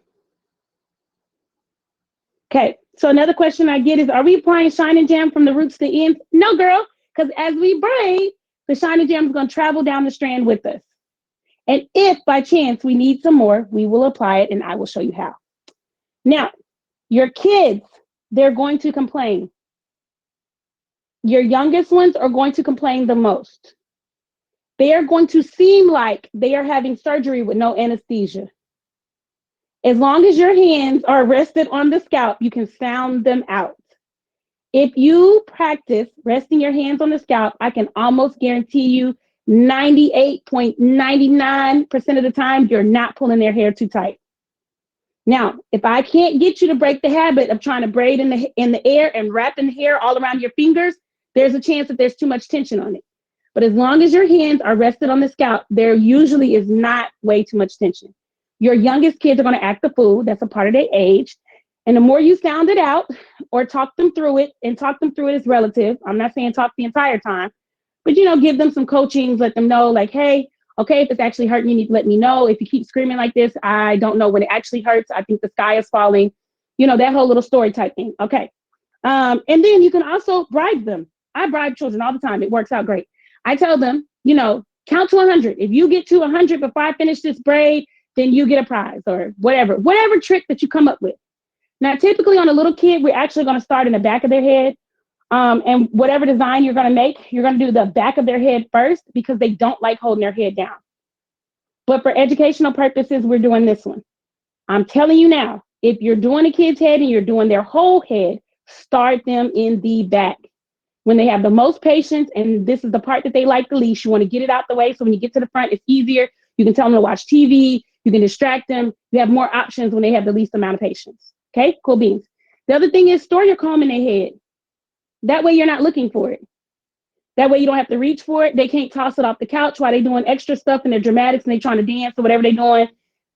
Okay, So another question I get is, are we applying Shine and Jam from the roots to ends? No, girl, because as we braid, the Shine and Jam is going to travel down the strand with us. And if by chance we need some more, we will apply it and I will show you how. Now, your kids, they're going to complain. Your youngest ones are going to complain the most. They are going to seem like they are having surgery with no anesthesia. As long as your hands are rested on the scalp, you can sound them out. If you practice resting your hands on the scalp, I can almost guarantee you 98.99% of the time, you're not pulling their hair too tight. Now, if I can't get you to break the habit of trying to braid in the air and wrapping the hair all around your fingers, there's a chance that there's too much tension on it. But as long as your hands are rested on the scalp, there usually is not way too much tension. Your youngest kids are going to act the fool. That's a part of their age. And the more you sound it out or talk them through it, and talk them through it is relative. I'm not saying talk the entire time, but, give them some coachings, let them know like, hey, okay, if it's actually hurting, you need to let me know. If you keep screaming like this, I don't know when it actually hurts. I think the sky is falling, that whole little story type thing. Okay. And then you can also bribe them. I bribe children all the time. It works out great. I tell them, count to 100. If you get to 100 before I finish this braid, then you get a prize or whatever trick that you come up with. Now, typically on a little kid, we're actually going to start in the back of their head. And whatever design you're going to make, you're going to do the back of their head first because they don't like holding their head down. But for educational purposes, we're doing this one. I'm telling you now, if you're doing a kid's head and you're doing their whole head, start them in the back. When they have the most patience, and this is the part that they like the least, you want to get it out the way. So when you get to the front, it's easier. You can tell them to watch TV. You can distract them. You have more options when they have the least amount of patience. Okay, cool beans. The other thing is store your comb in their head. That way you're not looking for it. That way you don't have to reach for it. They can't toss it off the couch while they're doing extra stuff and they're dramatics and they're trying to dance or whatever they're doing.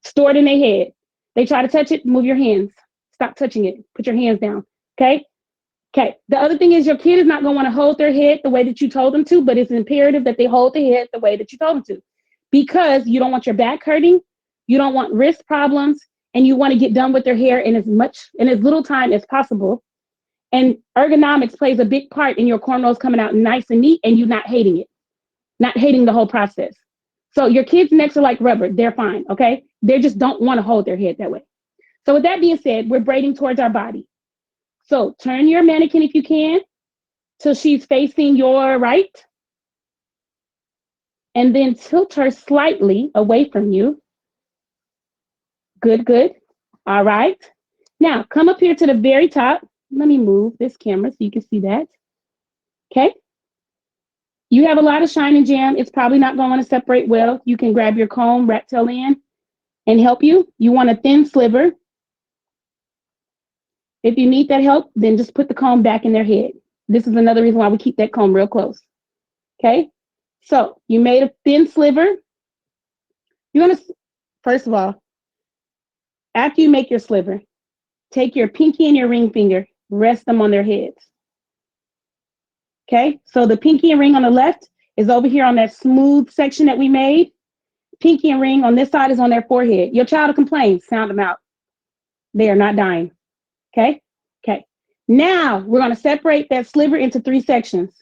Store it in their head. They try to touch it, move your hands. Stop touching it. Put your hands down. Okay? Okay. The other thing is your kid is not going to want to hold their head the way that you told them to, but it's imperative that they hold the head the way that you told them to, because you don't want your back hurting. You don't want wrist problems, and you want to get done with their hair in as little time as possible. And ergonomics plays a big part in your cornrows coming out nice and neat and you not hating it, not hating the whole process. So your kids' necks are like rubber. They're fine, okay? They just don't want to hold their head that way. So with that being said, we're braiding towards our body. So turn your mannequin if you can till she's facing your right. And then tilt her slightly away from you. Good, good. All right. Now come up here to the very top. Let me move this camera so you can see that. Okay. You have a lot of shine and jam. It's probably not going to separate well. You can grab your comb, rat tail in, and help you. You want a thin sliver. If you need that help, then just put the comb back in their head. This is another reason why we keep that comb real close. Okay. So you made a thin sliver. You're going to, first of all, after you make your sliver, take your pinky and your ring finger, rest them on their heads. Okay, so the pinky and ring on the left is over here on that smooth section that we made. Pinky and ring on this side is on their forehead. Your child will complain, sound them out. They are not dying. Okay, okay. Now we're going to separate that sliver into 3 sections.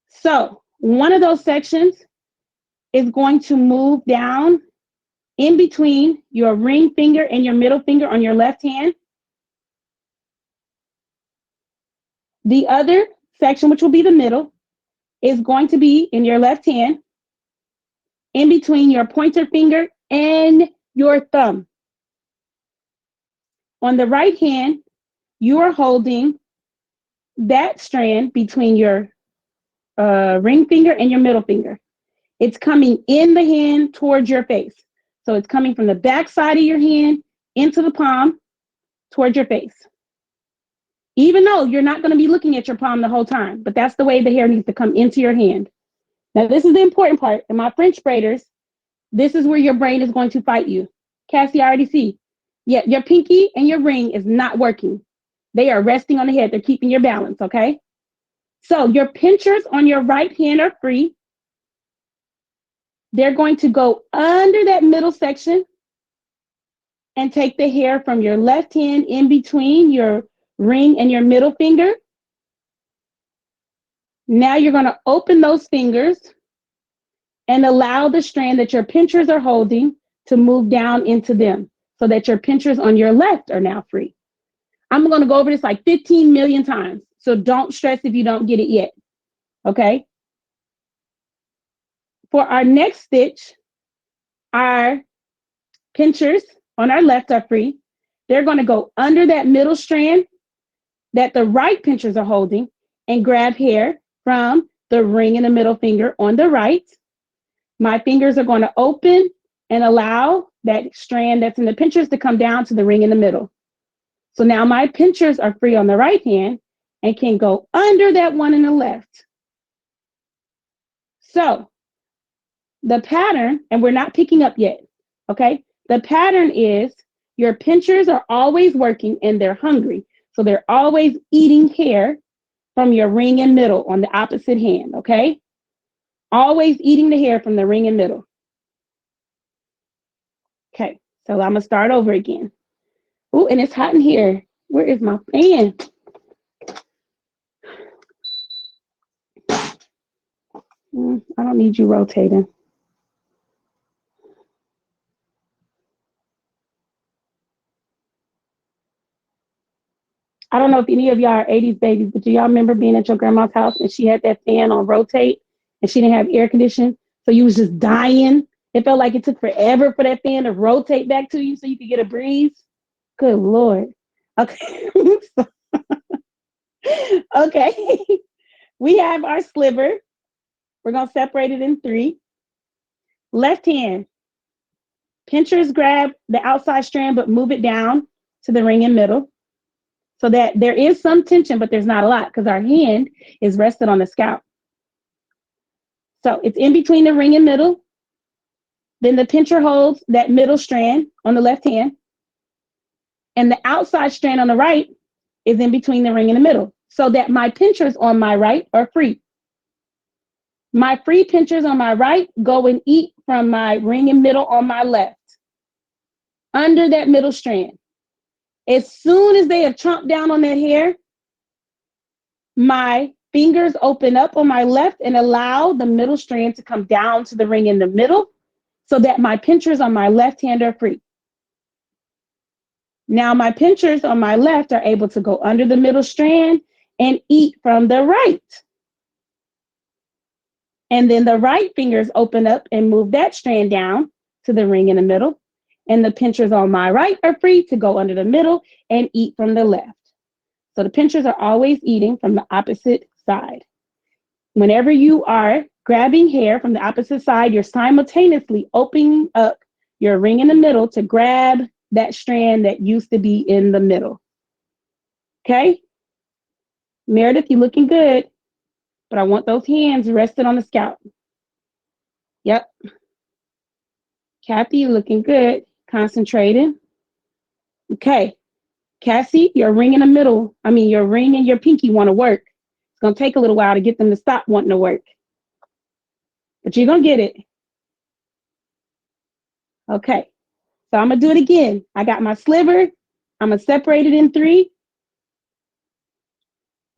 So one of those sections is going to move down in between your ring finger and your middle finger on your left hand. The other section, which will be the middle, is going to be in your left hand, in between your pointer finger and your thumb. On the right hand, you are holding that strand between your ring finger and your middle finger. It's coming in the hand towards your face. So it's coming from the back side of your hand into the palm towards your face. Even though you're not going to be looking at your palm the whole time, but that's the way the hair needs to come into your hand. Now, this is the important part. In my French braiders, this is where your brain is going to fight you. Cassie, I already see. Yeah, your pinky and your ring is not working. They are resting on the head. They're keeping your balance, okay? So your pinchers on your right hand are free. They're going to go under that middle section and take the hair from your left hand in between your ring and your middle finger. Now you're going to open those fingers and allow the strand that your pinchers are holding to move down into them so that your pinchers on your left are now free. I'm going to go over this like 15 million times. So don't stress if you don't get it yet. Okay. For our next stitch, our pinchers on our left are free. They're going to go under that middle strand that the right pinchers are holding and grab hair from the ring and the middle finger on the right. My fingers are going to open and allow that strand that's in the pinchers to come down to the ring in the middle. So now my pinchers are free on the right hand and can go under that one in the left. So the pattern, and we're not picking up yet, okay? The pattern is your pinchers are always working and they're hungry. So they're always eating hair from your ring and middle on the opposite hand, okay? Always eating the hair from the ring and middle. Okay, so I'm gonna start over again. Oh, and it's hot in here. Where is my fan? I don't need you rotating. I don't know if any of y'all are 80s babies, but do y'all remember being at your grandma's house and she had that fan on rotate and she didn't have air conditioning? So you was just dying. It felt like it took forever for that fan to rotate back to you so you could get a breeze. Good Lord. Okay. Okay. We have our sliver. We're going to separate it in 3. Left hand. Pinchers grab the outside strand, but move it down to the ring in middle so that there is some tension, but there's not a lot because our hand is rested on the scalp. So it's in between the ring and middle. Then the pincher holds that middle strand on the left hand. And the outside strand on the right is in between the ring and the middle so that my pinchers on my right are free. My free pinchers on my right go and eat from my ring and middle on my left, under that middle strand. As soon as they have chomped down on that hair, my fingers open up on my left and allow the middle strand to come down to the ring in the middle so that my pinchers on my left hand are free. Now my pinchers on my left are able to go under the middle strand and eat from the right. And then the right fingers open up and move that strand down to the ring in the middle. And the pinchers on my right are free to go under the middle and eat from the left. So the pinchers are always eating from the opposite side. Whenever you are grabbing hair from the opposite side, you're simultaneously opening up your ring in the middle to grab that strand that used to be in the middle. Okay? Meredith, you're looking good, but I want those hands rested on the scalp. Yep. Kathy, you're looking good. Concentrating. Okay. Cassie, your ring in the middle, your ring and your pinky want to work. It's going to take a little while to get them to stop wanting to work. But you're going to get it. Okay. So I'm going to do it again. I got my sliver. I'm going to separate it in 3.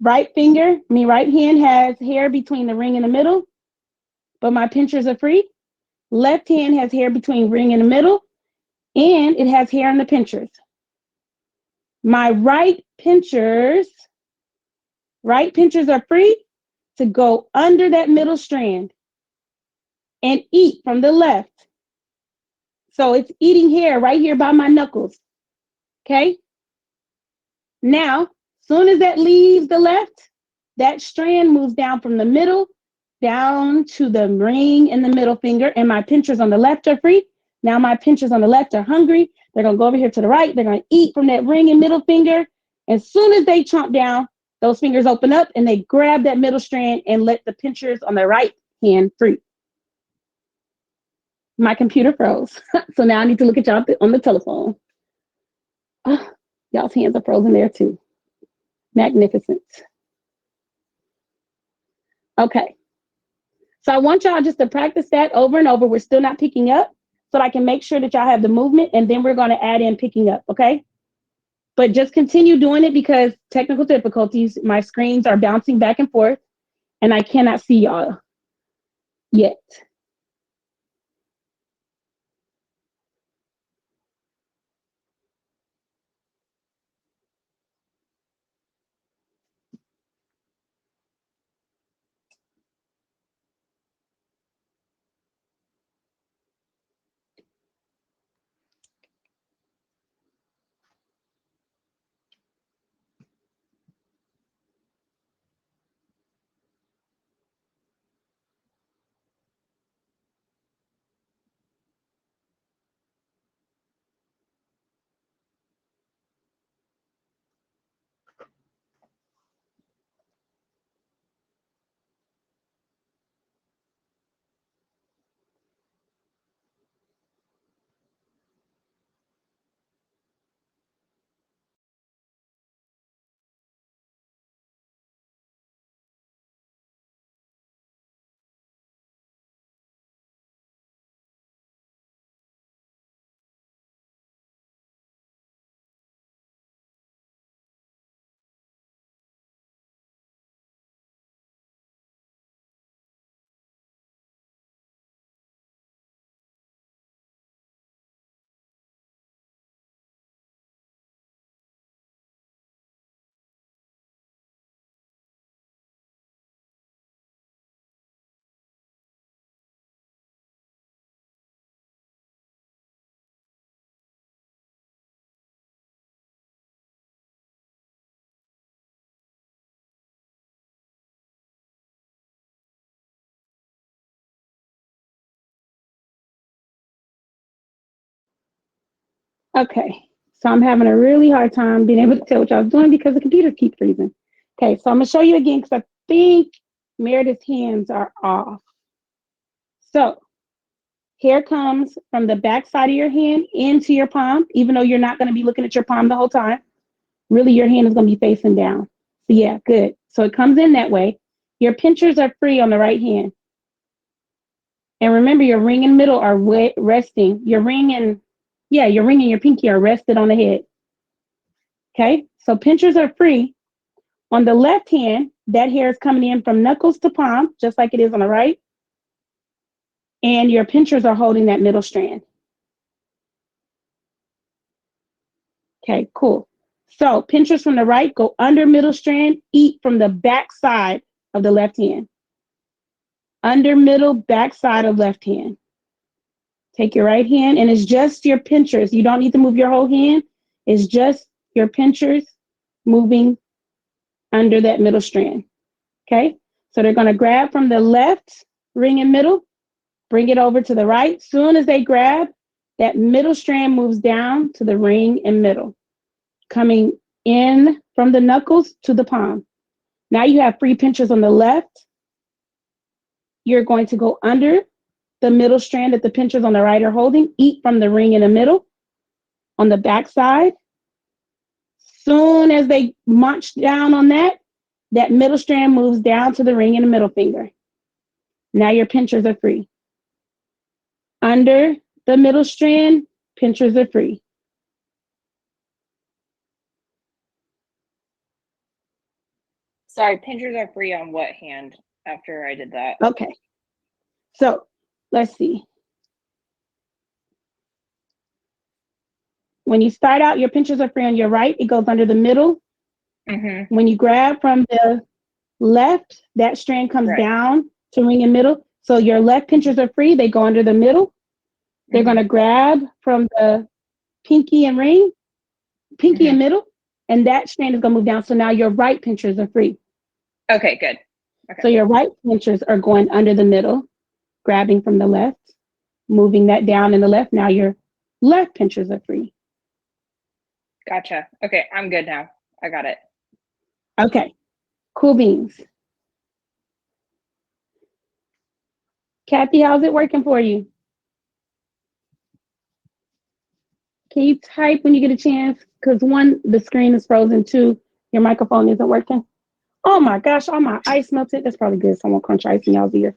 Right hand has hair between the ring and the middle, but my pinchers are free. Left hand has hair between ring and the middle, and it has hair in the pinchers. My right pinchers are free to go under that middle strand and eat from the left. So it's eating hair right here by my knuckles. Okay? Now, soon as that leaves the left, that strand moves down from the middle down to the ring and the middle finger, and my pinchers on the left are free. Now my pinchers on the left are hungry. They're going to go over here to the right. They're going to eat from that ring and middle finger. As soon as they chomp down, those fingers open up and they grab that middle strand and let the pinchers on the right hand free. My computer froze. So now I need to look at y'all on the telephone. Oh, y'all's hands are frozen there too. Magnificent. Okay. So I want y'all just to practice that over and over. We're still not picking up. so that I can make sure that y'all have the movement, and then we're going to add in picking up, okay? But just continue doing it because technical difficulties, my screens are bouncing back and forth, and I cannot see y'all yet. Okay, so I'm having a really hard time being able to tell what y'all was doing because the computer keeps freezing. Okay, so I'm gonna show you again because I think Meredith's hands are off. So hair comes from the back side of your hand into your palm, even though you're not gonna be looking at your palm the whole time. Really, your hand is gonna be facing down. So yeah, good. So it comes in that way. Your pinchers are free on the right hand. And remember, your ring and middle are resting. Your ring and your pinky are rested on the head. Okay, so pinchers are free. On the left hand, that hair is coming in from knuckles to palm, just like it is on the right. And your pinchers are holding that middle strand. Okay, cool. So pinchers from the right go under middle strand, eat from the back side of the left hand. Under middle, back side of left hand. Take your right hand, and it's just your pinchers. You don't need to move your whole hand. It's just your pinchers moving under that middle strand. Okay, so they're going to grab from the left ring and middle, bring it over to the right. Soon as they grab, that middle strand moves down to the ring and middle, coming in from the knuckles to the palm. Now you have free pinchers on the left. You're going to go under the middle strand that the pinchers on the right are holding, eat from the ring in the middle on the back side. Soon as they munch down on that, that middle strand moves down to the ring and the middle finger. Now your pinchers are free. Under the middle strand, pinchers are free. Sorry, pinchers are free on what hand after I did that? Okay. So let's see. When you start out, your pinchers are free on your right. It goes under the middle. Mm-hmm. When you grab from the left, that strand comes down to ring and middle. So your left pinchers are free. They go under the middle. They're going to grab from the pinky and ring, pinky and middle, and that strand is going to move down. So now your right pinchers are free. Okay, good. Okay. So your right pinchers are going under the middle, grabbing from the left, moving that down in the left. Now your left pinchers are free. Gotcha. Okay, I'm good now. I got it. Okay, cool beans. Kathy, how's it working for you? Can you type when you get a chance? Because one, the screen is frozen. Two, your microphone isn't working. Oh my gosh, all my ice melted. That's probably good. Someone crunch ice in y'all's ear.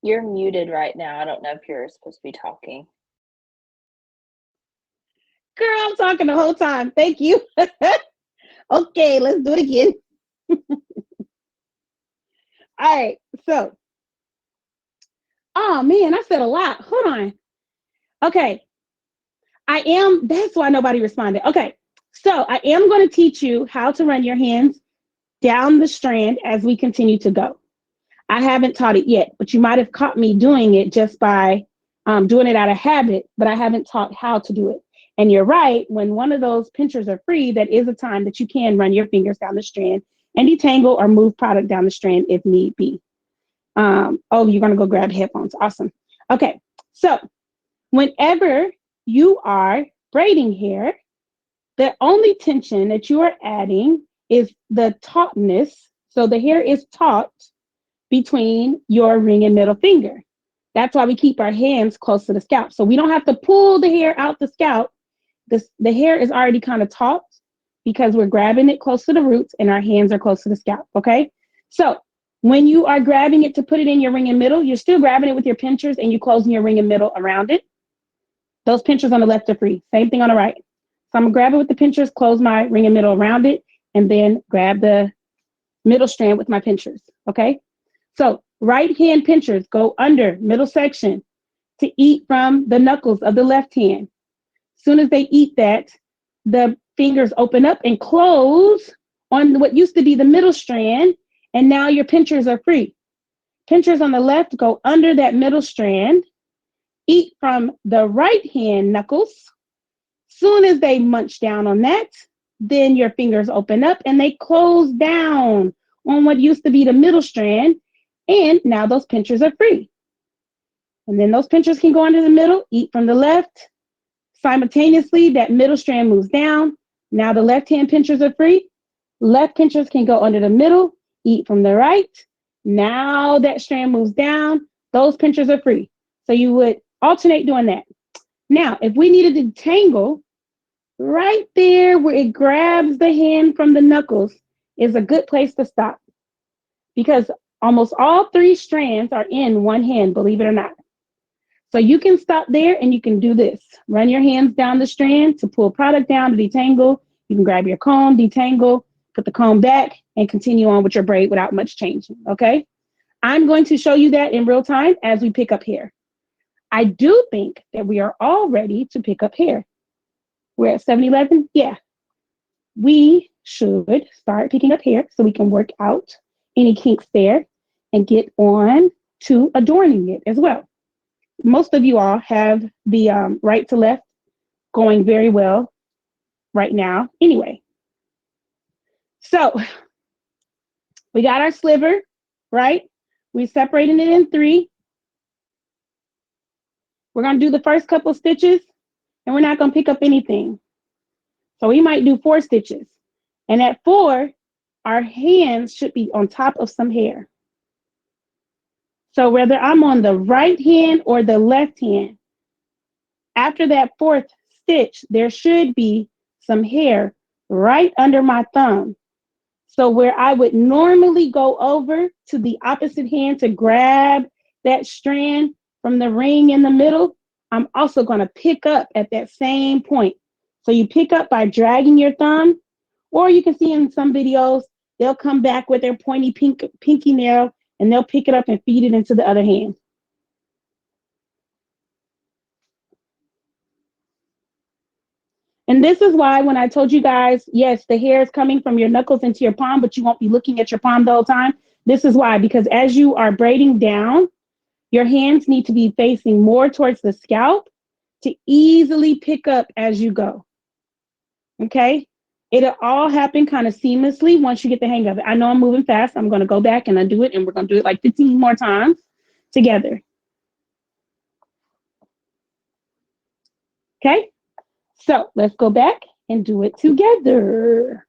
You're muted right now. I don't know if you're supposed to be talking. Girl, I'm talking the whole time. Thank you. Okay, let's do it again. All right. So, oh man, I said a lot. Hold on. Okay. That's why nobody responded. Okay. So I am going to teach you how to run your hands down the strand as we continue to go. I haven't taught it yet, but you might have caught me doing it just by doing it out of habit, but I haven't taught how to do it. And you're right, when one of those pinchers are free, that is a time that you can run your fingers down the strand and detangle or move product down the strand if need be. Oh, you're going to go grab headphones. Awesome. Okay. So whenever you are braiding hair, the only tension that you are adding is the tautness. So the hair is taut between your ring and middle finger. That's why we keep our hands close to the scalp. So we don't have to pull the hair out the scalp. The hair is already kind of taut because we're grabbing it close to the roots and our hands are close to the scalp. Okay. So when you are grabbing it to put it in your ring and middle, you're still grabbing it with your pinchers and you closing your ring and middle around it. Those pinchers on the left are free. Same thing on the right. So I'm gonna grab it with the pinchers, close my ring and middle around it, and then grab the middle strand with my pinchers. Okay. So right hand pinchers go under middle section to eat from the knuckles of the left hand. As soon as they eat that, the fingers open up and close on what used to be the middle strand, and now your pinchers are free. Pinchers on the left go under that middle strand, eat from the right hand knuckles. Soon as they munch down on that, then your fingers open up and they close down on what used to be the middle strand, and now those pinchers are free. And then those pinchers can go under the middle, eat from the left. Simultaneously, that middle strand moves down. Now the left hand pinchers are free. Left pinchers can go under the middle, eat from the right. Now that strand moves down. Those pinchers are free. So you would alternate doing that. Now, if we needed to detangle, right there where it grabs the hand from the knuckles is a good place to stop, because almost all three strands are in one hand, believe it or not. So you can stop there and you can do this. Run your hands down the strand to pull product down to detangle. You can grab your comb, detangle, put the comb back, and continue on with your braid without much changing, okay? I'm going to show you that in real time as we pick up hair. I do think that we are all ready to pick up hair. We're at 7-Eleven? Yeah. We should start picking up hair so we can work out any kinks there and get on to adorning it as well. Most of you all have the right to left going very well right now. Anyway, so we got our sliver, right? We're separating it in 3. We're going to do the first couple stitches and we're not going to pick up anything. So we might do 4 stitches. And at 4, our hands should be on top of some hair. So whether I'm on the right hand or the left hand, after that 4th stitch, there should be some hair right under my thumb. So where I would normally go over to the opposite hand to grab that strand from the ring in the middle, I'm also going to pick up at that same point. So you pick up by dragging your thumb, or you can see in some videos, they'll come back with their pointy pinky nail and they'll pick it up and feed it into the other hand. And this is why when I told you guys, yes, the hair is coming from your knuckles into your palm, but you won't be looking at your palm the whole time. This is why, because as you are braiding down, your hands need to be facing more towards the scalp to easily pick up as you go. Okay? It'll all happen kind of seamlessly once you get the hang of it. I know I'm moving fast. I'm going to go back and undo it, and we're going to do it like 15 more times together. Okay? So let's go back and do it together.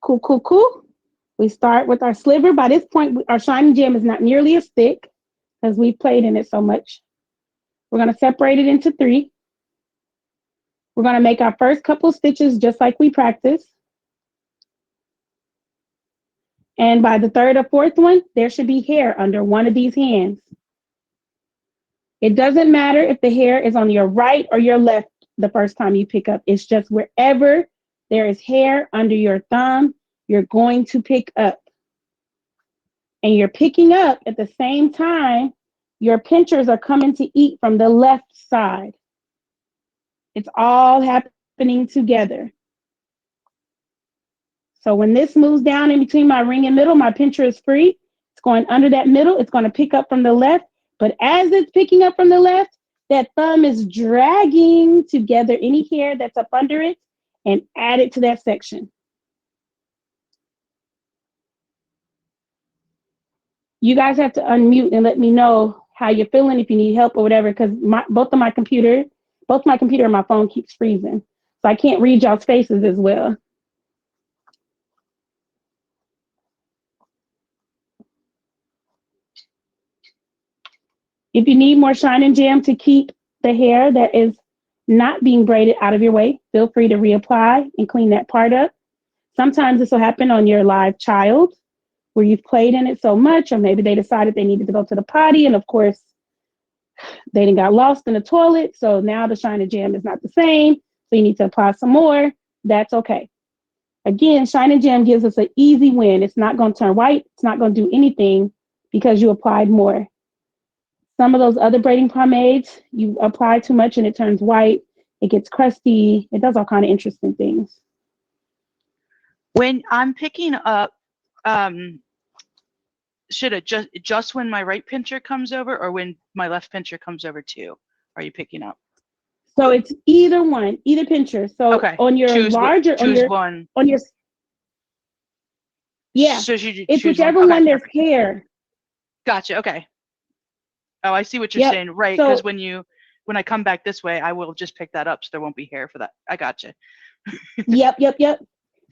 Cool, cool, cool. We start with our sliver. By this point, our shiny gem is not nearly as thick because we've played in it so much. We're going to separate it into 3. We're going to make our first couple stitches just like we practiced. And by the third or fourth one, there should be hair under one of these hands. It doesn't matter if the hair is on your right or your left the first time you pick up. It's just wherever there is hair under your thumb, you're going to pick up. And you're picking up at the same time, your pinchers are coming to eat from the left side. It's all happening together. So when this moves down in between my ring and middle, my pincher is free. It's going under that middle. It's going to pick up from the left. But as it's picking up from the left, that thumb is dragging together any hair that's up under it and add it to that section. You guys have to unmute and let me know how you're feeling, if you need help or whatever, because both my computer and my phone keeps freezing. So I can't read y'all's faces as well. If you need more Shine and Jam to keep the hair that is not being braided out of your way, feel free to reapply and clean that part up. Sometimes this will happen on your live child where you've played in it so much, or maybe they decided they needed to go to the potty, and of course, they didn't got lost in the toilet, so now the Shine and Jam is not the same, so you need to apply some more. That's okay. Again, Shine and Jam gives us an easy win. It's not going to turn white. It's not going to do anything because you applied more. Some of those other braiding pomades, you apply too much and it turns white. It gets crusty. It does all kind of interesting things. When I'm picking up, should it just when my right pincher comes over, or when my left pincher comes over too? Are you picking up? So it's either one, either pincher. So okay. On your choose larger, one. On your, yeah. So it's whichever one there's hair. Gotcha. Okay. Oh, I see what you're saying. Right. Because so, when I come back this way, I will just pick that up, so there won't be hair for that. I gotcha. Yep.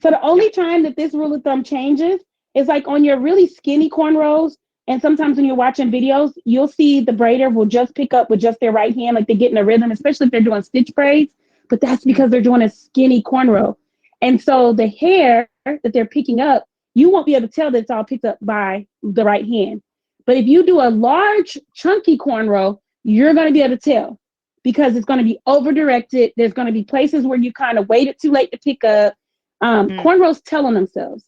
So the only time that this rule of thumb changes is like on your really skinny cornrows. And sometimes when you're watching videos, you'll see the braider will just pick up with just their right hand, like they get in a rhythm, especially if they're doing stitch braids. But that's because they're doing a skinny cornrow. And so the hair that they're picking up, you won't be able to tell that it's all picked up by the right hand. But if you do a large, chunky cornrow, you're going to be able to tell because it's going to be over-directed. There's going to be places where you kind of waited too late to pick up. Cornrows tell on themselves.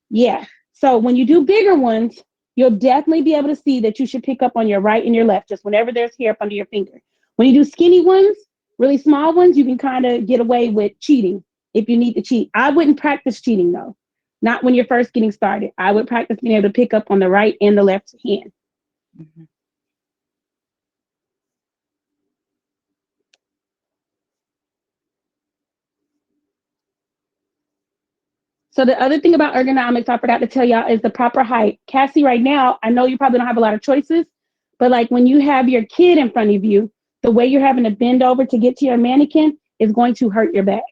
Yeah. So when you do bigger ones, you'll definitely be able to see that you should pick up on your right and your left, just whenever there's hair up under your finger. When you do skinny ones, really small ones, you can kind of get away with cheating if you need to cheat. I wouldn't practice cheating, though. Not when you're first getting started. I would practice being able to pick up on the right and the left hand. Mm-hmm. So the other thing about ergonomics I forgot to tell y'all is the proper height. Cassie, right now, I know you probably don't have a lot of choices, but like when you have your kid in front of you, the way you're having to bend over to get to your mannequin is going to hurt your back.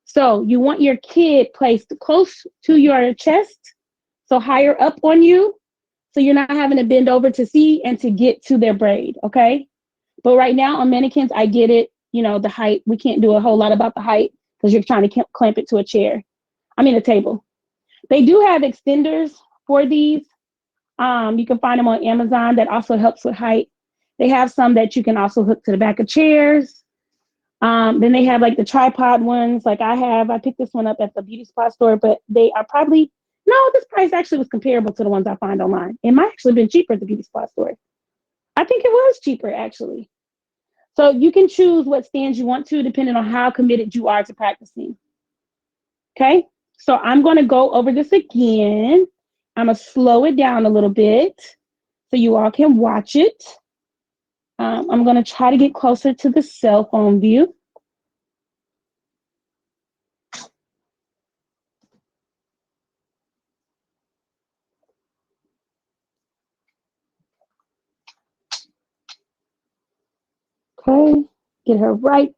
So you want your kid placed close to your chest, so higher up on you, so you're not having to bend over to see and to get to their braid, okay? But right now on mannequins, I get it, the height. We can't do a whole lot about the height because you're trying to clamp it to a table. They do have extenders for these. You can find them on Amazon. That also helps with height. They have some that you can also hook to the back of chairs. Then they have like the tripod ones. Like I picked this one up at the beauty supply store, but they are probably, no, this price actually was comparable to the ones I find online. It might actually have been cheaper at the beauty supply store. I think it was cheaper actually. So you can choose what stands you want to, depending on how committed you are to practicing. Okay. So I'm going to go over this again. I'm going to slow it down a little bit so you all can watch it. I'm going to try to get closer to the cell phone view. Okay, get her right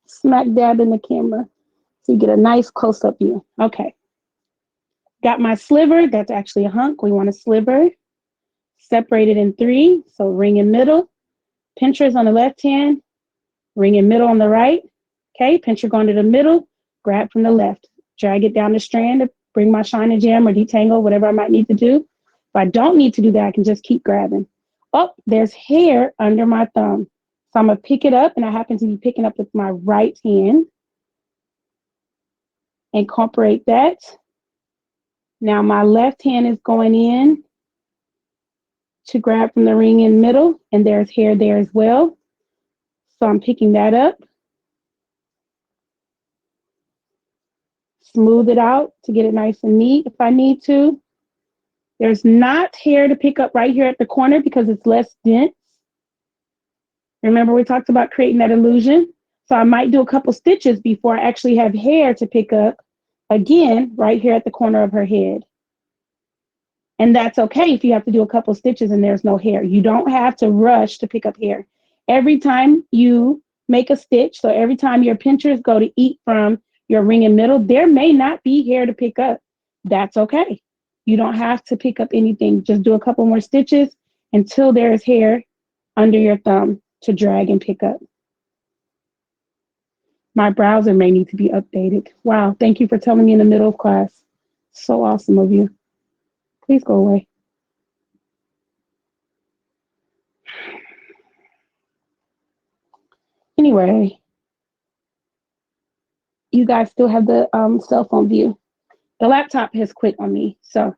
smack dab in the camera so you get a nice close-up view. Okay. Got my sliver. That's actually a hunk. We want a sliver. Separated in 3. So ring in middle. Pinchers on the left hand. Ring in middle on the right. Okay, pincher going to the middle, grab from the left, drag it down the strand to bring my shine and jam or detangle, whatever I might need to do. If I don't need to do that, I can just keep grabbing. Oh, there's hair under my thumb. So I'm going to pick it up, and I happen to be picking up with my right hand. Incorporate that. Now my left hand is going in to grab from the ring in the middle, and there's hair there as well. So I'm picking that up. Smooth it out to get it nice and neat if I need to. There's not hair to pick up right here at the corner because it's less dense. Remember we talked about creating that illusion? So I might do a couple stitches before I actually have hair to pick up again right here at the corner of her head. And that's okay if you have to do a couple stitches and there's no hair. You don't have to rush to pick up hair. Every time you make a stitch, so every time your pinchers go to eat from your ring and middle, there may not be hair to pick up. That's okay. You don't have to pick up anything. Just do a couple more stitches until there's hair under your thumb to drag and pick up. My browser may need to be updated. Wow, thank you for telling me in the middle of class. So awesome of you. Please go away. Anyway, you guys still have the cell phone view. The laptop has quit on me. So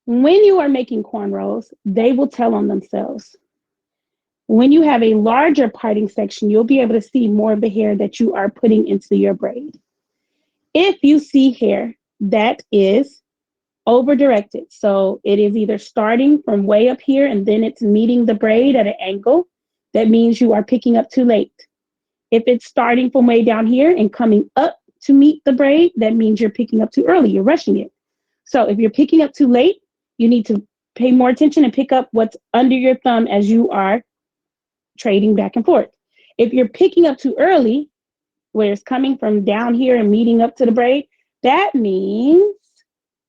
when you are making cornrows, they will tell on themselves. When you have a larger parting section, you'll be able to see more of the hair that you are putting into your braid. If you see hair that is over-directed, so it is either starting from way up here and then it's meeting the braid at an angle, that means you are picking up too late. If it's starting from way down here and coming up to meet the braid, that means you're picking up too early, you're rushing it. So if you're picking up too late, you need to pay more attention and pick up what's under your thumb as you are trading back and forth. If you're picking up too early, where it's coming from down here and meeting up to the braid, that means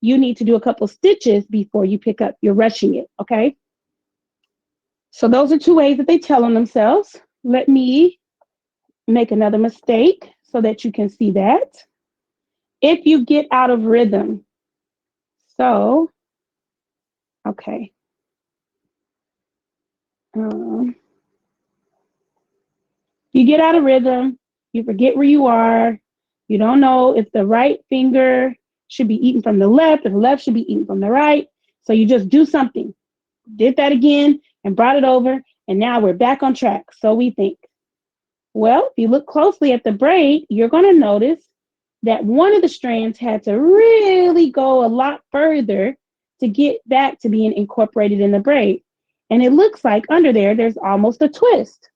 you need to do a couple stitches before you pick up. You're rushing it, okay? So those are two ways that they tell on themselves. Let me make another mistake so that you can see that. If you get out of rhythm, so, okay. You get out of rhythm, you forget where you are, you don't know if the right finger should be eaten from the left, or the left should be eaten from the right. So you just do something. Did that again and brought it over, and now we're back on track. So we think. Well, if you look closely at the braid, you're going to notice that one of the strands had to really go a lot further to get back to being incorporated in the braid. And it looks like under there, there's almost a twist.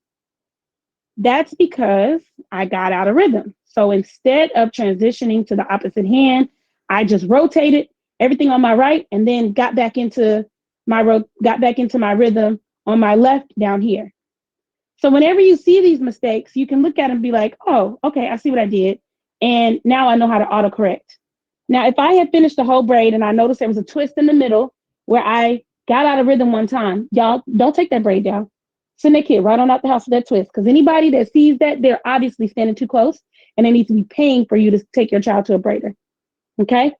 That's because I got out of rhythm. So instead of transitioning to the opposite hand, I just rotated everything on my right and then got back into my rhythm on my left down here. So whenever you see these mistakes, you can look at them and be like, oh, okay, I see what I did. And now I know how to autocorrect. Now, if I had finished the whole braid and I noticed there was a twist in the middle where I got out of rhythm one time, y'all don't take that braid down. Send that kid right on out the house with that twist. Because anybody that sees that, they're obviously standing too close and they need to be paying for you to take your child to a braider. Okay?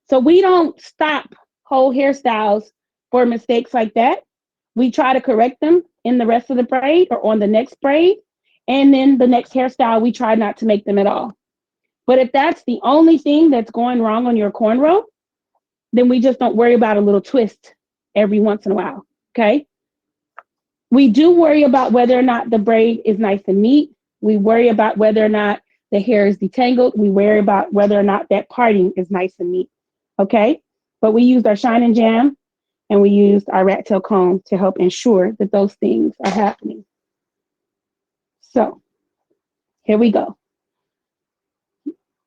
So we don't stop whole hairstyles for mistakes like that. We try to correct them in the rest of the braid or on the next braid. And then the next hairstyle, we try not to make them at all. But if that's the only thing that's going wrong on your cornrow, then we just don't worry about a little twist every once in a while. Okay? We do worry about whether or not the braid is nice and neat. We worry about whether or not the hair is detangled. We worry about whether or not that parting is nice and neat. Okay? But we used our shine and jam and we used our rat tail comb to help ensure that those things are happening. So here we go.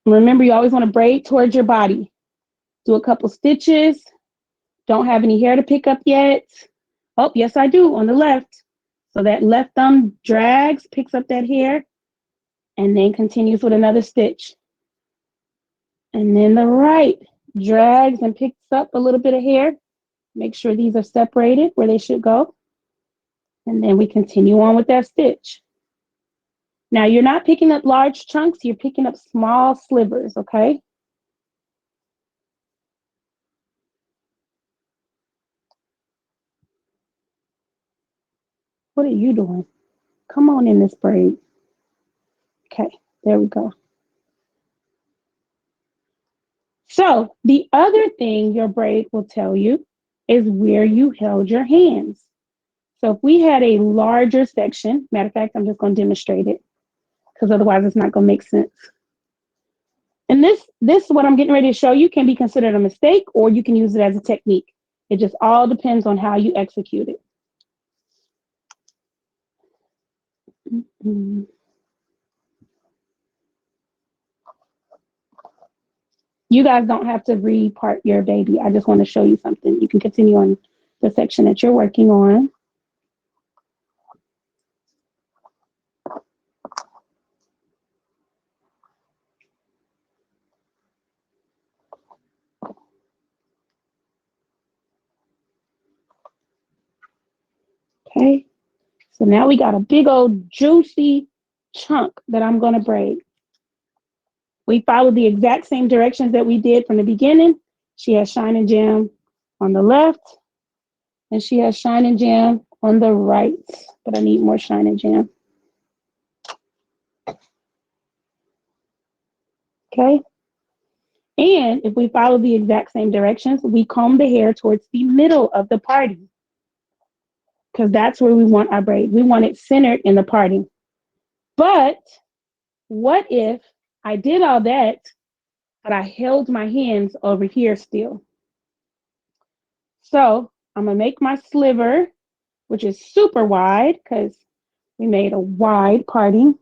Remember, you always want to braid towards your body. Do a couple stitches. Don't have any hair to pick up yet. Oh, yes, I do on the left. So that left thumb drags, picks up that hair, and then continues with another stitch. And then the right drags and picks up a little bit of hair. Make sure these are separated where they should go. And then we continue on with that stitch. Now you're not picking up large chunks, you're picking up small slivers, okay? What are you doing? Come on in this braid. Okay, there we go. So the other thing your braid will tell you is where you held your hands. So if we had a larger section, matter of fact, I'm just going to demonstrate it because otherwise it's not going to make sense. And this what I'm getting ready to show you can be considered a mistake, or you can use it as a technique. It just all depends on how you execute it. You guys don't have to repart your baby. I just want to show you something. You can continue on the section that you're working on. Okay, so now we got a big old juicy chunk that I'm going to braid. We followed the exact same directions that we did from the beginning. She has shine and jam on the left, and she has shine and jam on the right, but I need more shine and jam. Okay, and if we follow the exact same directions, we comb the hair towards the middle of the parting, because that's where we want our braid. We want it centered in the parting. But what if I did all that, but I held my hands over here still? So I'm going to make my sliver, which is super wide because we made a wide parting.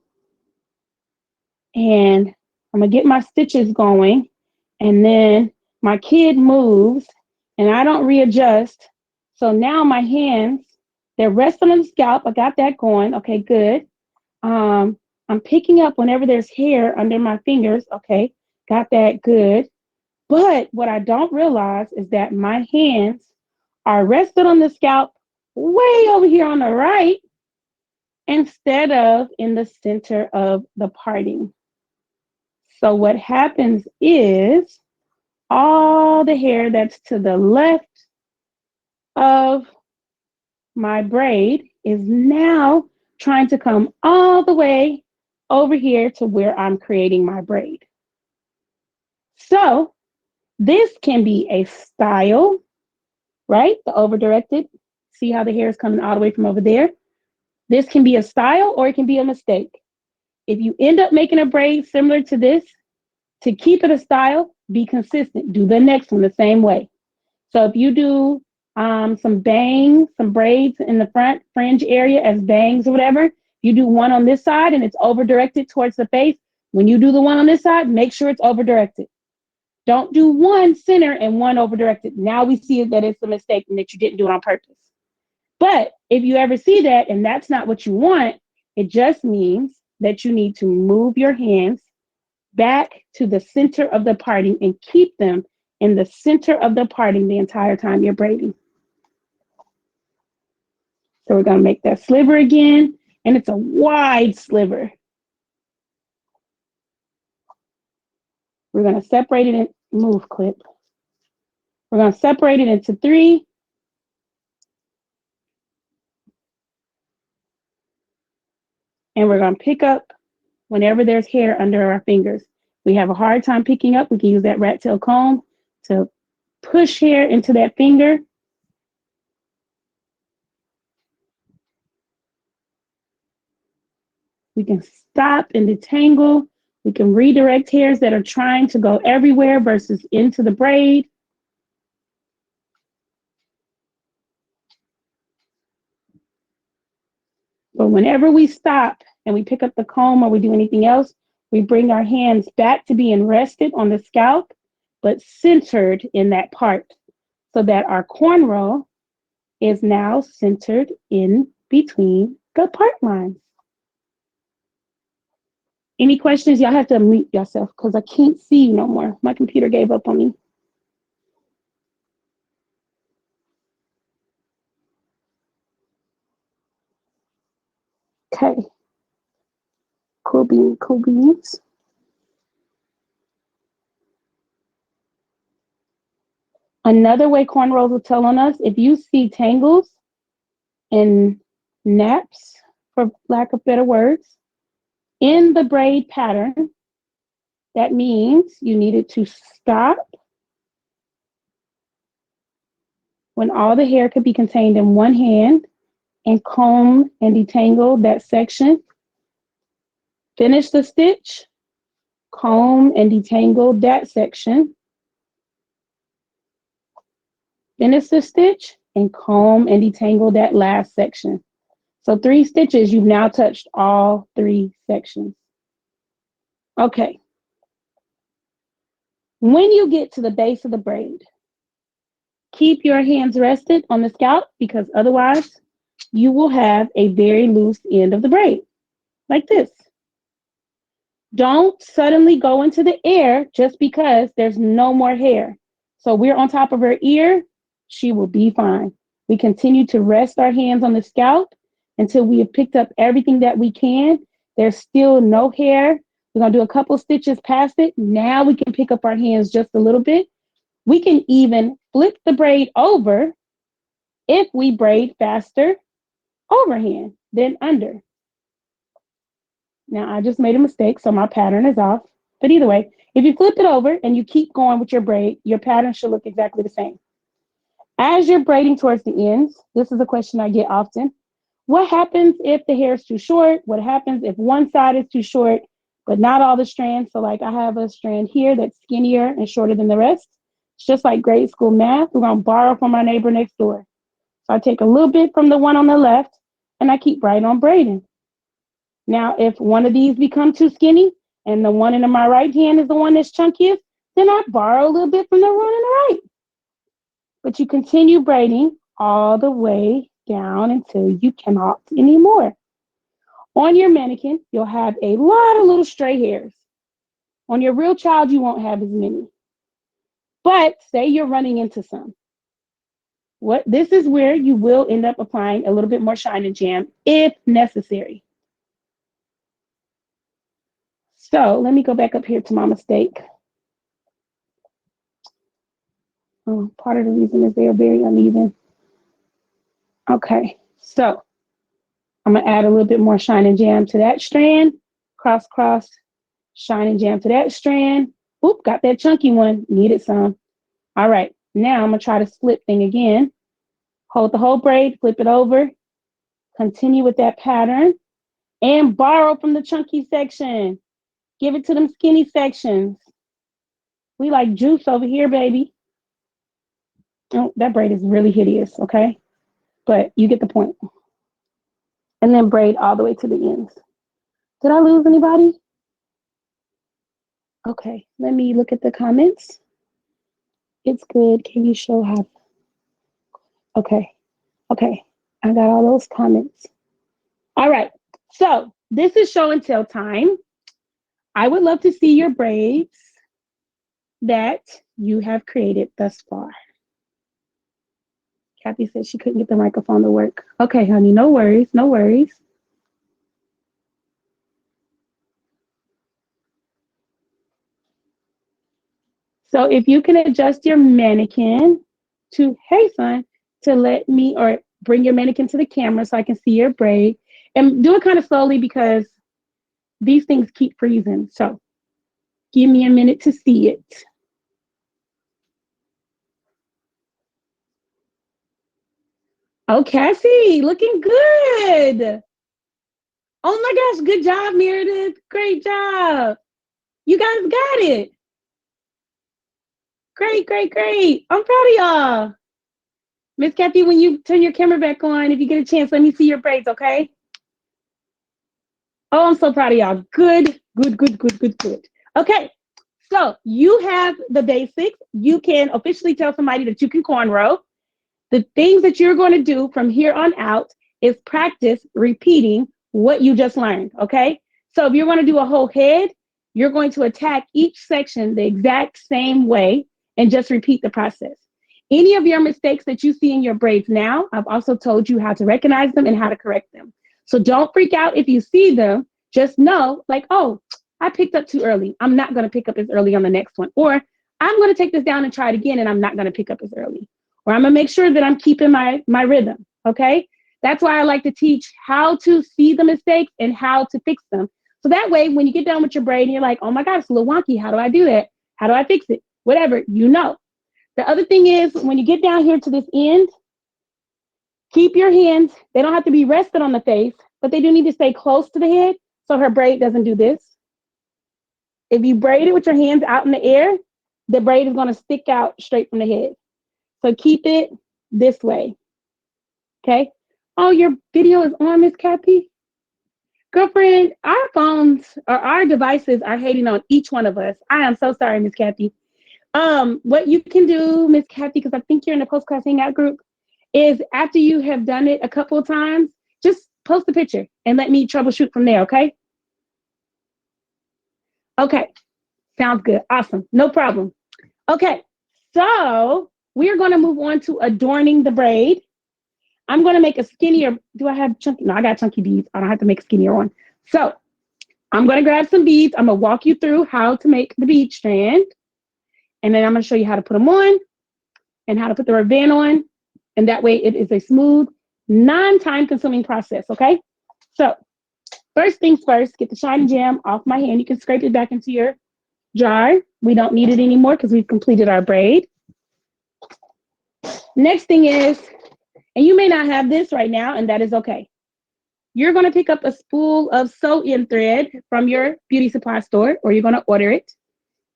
And I'm going to get my stitches going. And then my kid moves and I don't readjust. So now my hands, they're resting on the scalp. I got that going. Okay, good. I'm picking up whenever there's hair under my fingers. Okay, got that, good. But what I don't realize is that my hands are rested on the scalp way over here on the right instead of in the center of the parting. So what happens is all the hair that's to the left of my braid is now trying to come all the way over here to where I'm creating my braid. So this can be a style, right? The over-directed. See how the hair is coming all the way from over there? This can be a style or it can be a mistake. If you end up making a braid similar to this, to keep it a style, be consistent. Do the next one the same way. So if you do some bangs, some braids in the front fringe area as bangs or whatever, you do one on this side and it's over-directed towards the face. When you do the one on this side, make sure it's over-directed. Don't do one center and one over-directed. Now we see that it's a mistake and that you didn't do it on purpose. But if you ever see that and that's not what you want, it just means that you need to move your hands back to the center of the parting and keep them in the center of the parting the entire time you're braiding. So we're going to make that sliver again, and it's a wide sliver. We're going to separate it in, move clip. We're going to separate it into 3. And we're going to pick up whenever there's hair under our fingers. We have a hard time picking up. We can use that rat tail comb to push hair into that finger. We can stop and detangle. We can redirect hairs that are trying to go everywhere versus into the braid. But whenever we stop and we pick up the comb or we do anything else, we bring our hands back to being rested on the scalp, but centered in that part so that our cornrow is now centered in between the part lines. Any questions? Y'all have to unmute yourself because I can't see you no more. My computer gave up on me. Cool beans. Another way cornrows will tell on us, if you see tangles and naps, for lack of better words, in the braid pattern, that means you needed to stop when all the hair could be contained in one hand and comb and detangle that section. Finish the stitch, comb and detangle that section. Finish the stitch and comb and detangle that last section. So 3 stitches, you've now touched all 3 sections. Okay. When you get to the base of the braid, keep your hands rested on the scalp because otherwise you will have a very loose end of the braid, like this. Don't suddenly go into the air just because there's no more hair. So we're on top of her ear, she will be fine. We continue to rest our hands on the scalp until we have picked up everything that we can. There's still no hair. We're gonna do a couple stitches past it. Now we can pick up our hands just a little bit. We can even flip the braid over if we braid faster overhand than under. Now I just made a mistake, so my pattern is off. But either way, if you flip it over and you keep going with your braid, your pattern should look exactly the same. As you're braiding towards the ends, this is a question I get often. What happens if the hair is too short? What happens if one side is too short, but not all the strands? So like I have a strand here that's skinnier and shorter than the rest. It's just like grade school math. We're going to borrow from our neighbor next door. So I take a little bit from the one on the left and I keep right on braiding. Now, if one of these become too skinny and the one in my right hand is the one that's chunkiest, then I borrow a little bit from the one in the right. But you continue braiding all the way down until you cannot anymore. On your mannequin, you'll have a lot of little stray hairs. On your real child, you won't have as many. But say you're running into some. This is where you will end up applying a little bit more shine and jam if necessary. So let me go back up here to my mistake. Part of the reason is they are very uneven. Okay, so I'm gonna add a little bit more shine and jam to that strand. Cross, cross, shine and jam to that strand. Oop, got that chunky one, needed some. All right, now I'm gonna try the split thing again. Hold the whole braid, flip it over, continue with that pattern, and borrow from the chunky section. Give it to them skinny sections. We like juice over here, baby. Oh, that braid is really hideous, okay? But you get the point. And then braid all the way to the ends. Did I lose anybody? Okay, let me look at the comments. It's good. Can you show how? Okay, I got all those comments. All right, so this is show and tell time. I would love to see your braids that you have created thus far. Kathy said she couldn't get the microphone to work. Okay, honey, no worries, no worries. So if you can adjust your mannequin to, hey son, to let me, or bring your mannequin to the camera so I can see your braid. And do it kind of slowly because these things keep freezing. So give me a minute to see it. Oh, Cassie, looking good. Oh my gosh, good job, Meredith. Great job. You guys got it. Great, great, great. I'm proud of y'all. Miss Kathy, when you turn your camera back on, if you get a chance, let me see your braids, okay? Oh, I'm so proud of y'all. Good, good, good, good, good, good. Okay, so you have the basics. You can officially tell somebody that you can cornrow. The things that you're going to do from here on out is practice repeating what you just learned, okay? So if you're going to do a whole head, you're going to attack each section the exact same way and just repeat the process. Any of your mistakes that you see in your braids now, I've also told you how to recognize them and how to correct them. So don't freak out if you see them. just know like, oh, I picked up too early. I'm not going to pick up as early on the next one. Or I'm going to take this down and try it again, and I'm not going to pick up as early. Or I'm going to make sure that I'm keeping my rhythm, okay? That's why I like to teach how to see the mistakes and how to fix them. So that way, when you get done with your braid and you're like, oh my God, it's a little wonky. How do I do that? How do I fix it? Whatever, you know. The other thing is when you get down here to this end, keep your hands, they don't have to be rested on the face, but they do need to stay close to the head so her braid doesn't do this. If you braid it with your hands out in the air, the braid is going to stick out straight from the head. So keep it this way. Okay. Oh, your video is on, Miss Kathy? Girlfriend, our phones or our devices are hating on each one of us. I am so sorry, Miss Kathy. What you can do, Miss Kathy, because I think you're in the post-class hangout group, is after you have done it a couple of times, just post a picture and let me troubleshoot from there, okay? Okay, sounds good. Awesome, no problem. Okay, so we're going to move on to adorning the braid. I'm going to make a skinnier, do I have chunky? No, I got chunky beads. I don't have to make a skinnier one. So I'm going to grab some beads. I'm going to walk you through how to make the bead strand. And then I'm going to show you how to put them on and how to put the rubber band on. And that way it is a smooth, non-time consuming process, okay? So first things first, get the shine jam off my hand. You can scrape it back into your jar. We don't need it anymore because we've completed our braid. Next thing is, and you may not have this right now, and that is okay. You're going to pick up a spool of sew-in thread from your beauty supply store, or you're going to order it.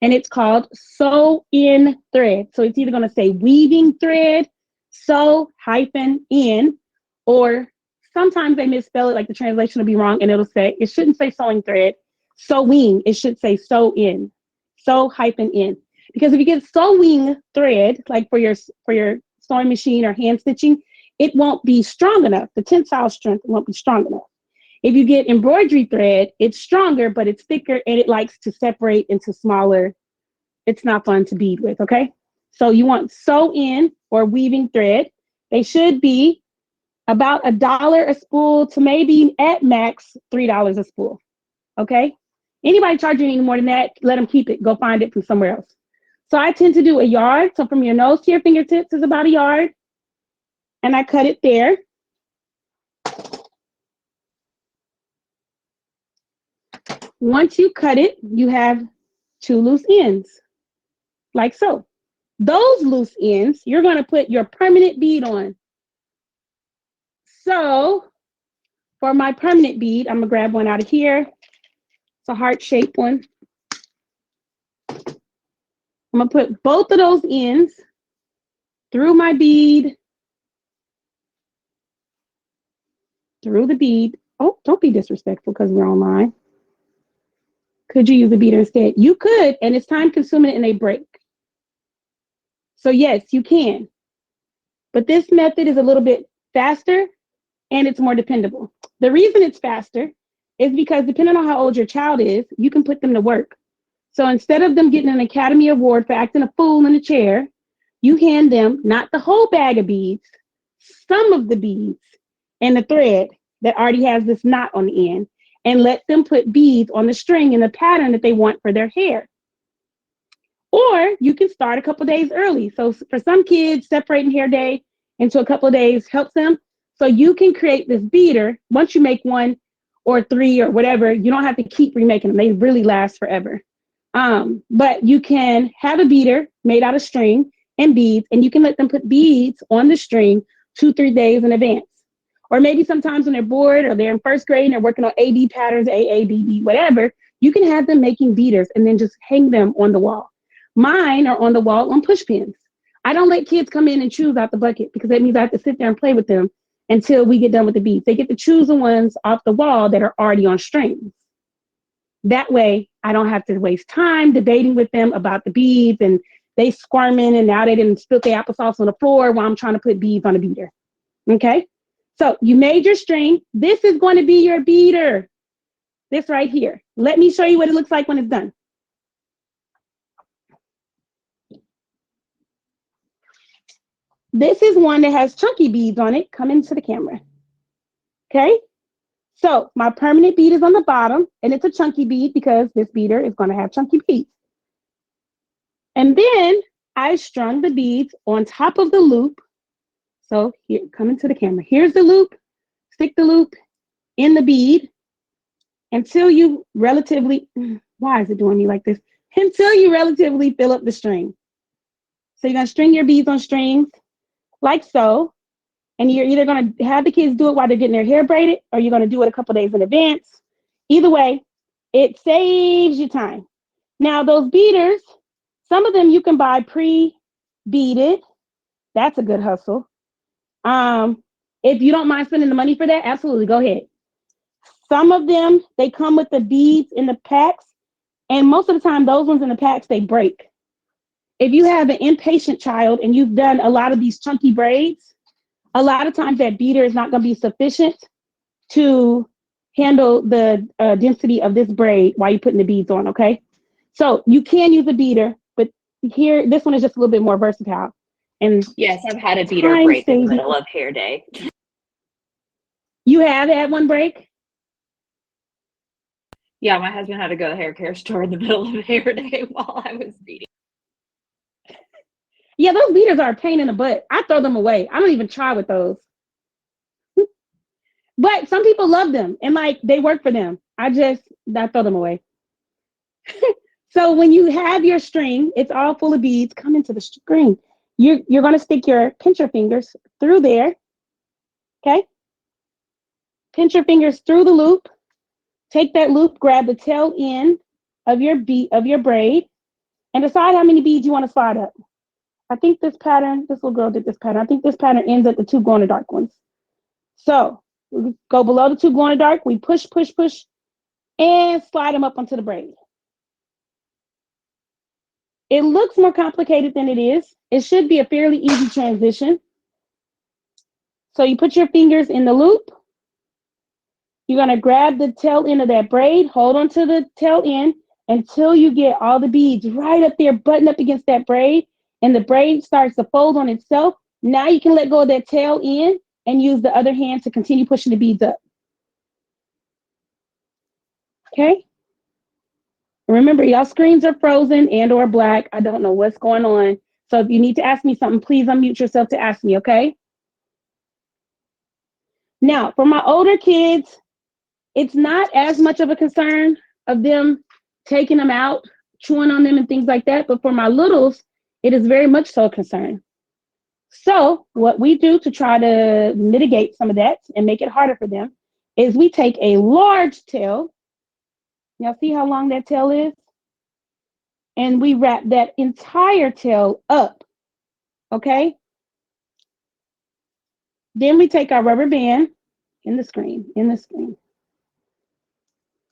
And it's called sew-in thread. So it's either going to say weaving thread, sew-in, or sometimes they misspell it, like the translation will be wrong, and it'll say, it shouldn't say sewing thread, sewing, it should say sew-in, sew-in. Because if you get sewing thread, like for your sewing machine or hand stitching, it won't be strong enough. The tensile strength won't be strong enough. If you get embroidery thread, it's stronger, but it's thicker and it likes to separate into smaller. It's not fun to bead with, okay? So you want sew-in or weaving thread. They should be about $1 a spool to maybe at max $3 a spool, okay? Anybody charging any more than that, let them keep it. Go find it from somewhere else. So I tend to do a yard. So from your nose to your fingertips is about a yard. And I cut it there. Once you cut it, you have 2 loose ends, like so. Those loose ends, you're going to put your permanent bead on. So for my permanent bead, I'm going to grab one out of here. It's a heart-shaped one. I'm going to put both of those ends through my bead, through the bead. Oh, don't be disrespectful because we're online. Could you use a beater instead? You could, and it's time consuming and they break. So yes, you can. But this method is a little bit faster and it's more dependable. The reason it's faster is because depending on how old your child is, you can put them to work. So instead of them getting an Academy Award for acting a fool in a chair, you hand them not the whole bag of beads, some of the beads and the thread that already has this knot on the end, and let them put beads on the string in the pattern that they want for their hair. Or you can start a couple days early. So for some kids, separating hair day into a couple of days helps them. So you can create this beater. Once you make 1 or 3 or whatever, you don't have to keep remaking them. They really last forever. But you can have a beater made out of string and beads, and you can let them put beads on the string 2-3 days in advance. Or maybe sometimes when they're bored or they're in first grade and they're working on AB patterns, AABB, whatever, you can have them making beaters and then just hang them on the wall. Mine are on the wall on push pins. I don't let kids come in and choose out the bucket because that means I have to sit there and play with them until we get done with the beads. They get to choose the ones off the wall that are already on strings. That way, I don't have to waste time debating with them about the beads and they squirming and now they didn't spill the applesauce on the floor while I'm trying to put beads on a beater. Okay? So you made your string. This is going to be your beater. This right here. Let me show you what it looks like when it's done. This is one that has chunky beads on it. Come into the camera. Okay? So my permanent bead is on the bottom, and it's a chunky bead because this beader is going to have chunky beads. And then I strung the beads on top of the loop. So here, coming to the camera. Here's the loop. Stick the loop in the bead until you relatively, why is it doing me like this? Until you relatively fill up the string. So you're going to string your beads on strings like so. And you're either going to have the kids do it while they're getting their hair braided, or you're going to do it a couple days in advance. Either way, it saves you time. Now, those beaders, some of them you can buy pre-beaded. That's a good hustle. If you don't mind spending the money for that, absolutely, go ahead. Some of them, they come with the beads in the packs, and most of the time, those ones in the packs, they break. If you have an impatient child and you've done a lot of these chunky braids, a lot of times that beader is not going to be sufficient to handle the density of this braid while you're putting the beads on, okay? So you can use a beater, but here, this one is just a little bit more versatile. And yes, I've had a beater break in the middle of hair day. You have had one break? Yeah, my husband had to go to the hair care store in the middle of hair day while I was beading. Yeah, those beaters are a pain in the butt. I throw them away. I don't even try with those. But some people love them and like they work for them. I throw them away. So when you have your string, it's all full of beads. Come into the string. You're going to stick your pincher fingers through there. Okay? Pinch your fingers through the loop. Take that loop, grab the tail end of your braid, and decide how many beads you want to slide up. I think this little girl did this pattern. I think this pattern ends at the two glow in the dark ones. So we go below the two glow in the dark. We push, push, push, and slide them up onto the braid. It looks more complicated than it is. It should be a fairly easy transition. So you put your fingers in the loop. You're going to grab the tail end of that braid, hold on to the tail end until you get all the beads right up there, button up against that braid, and the braid starts to fold on itself. Now you can let go of that tail end and use the other hand to continue pushing the beads up. Okay? Remember, y'all screens are frozen and or black. I don't know what's going on. So if you need to ask me something, please unmute yourself to ask me, okay? Now, for my older kids, it's not as much of a concern of them taking them out, chewing on them and things like that. But for my littles, it is very much so a concern. So what we do to try to mitigate some of that and make it harder for them is we take a large tail. Y'all see how long that tail is? And we wrap that entire tail up, okay? Then we take our rubber band in the screen.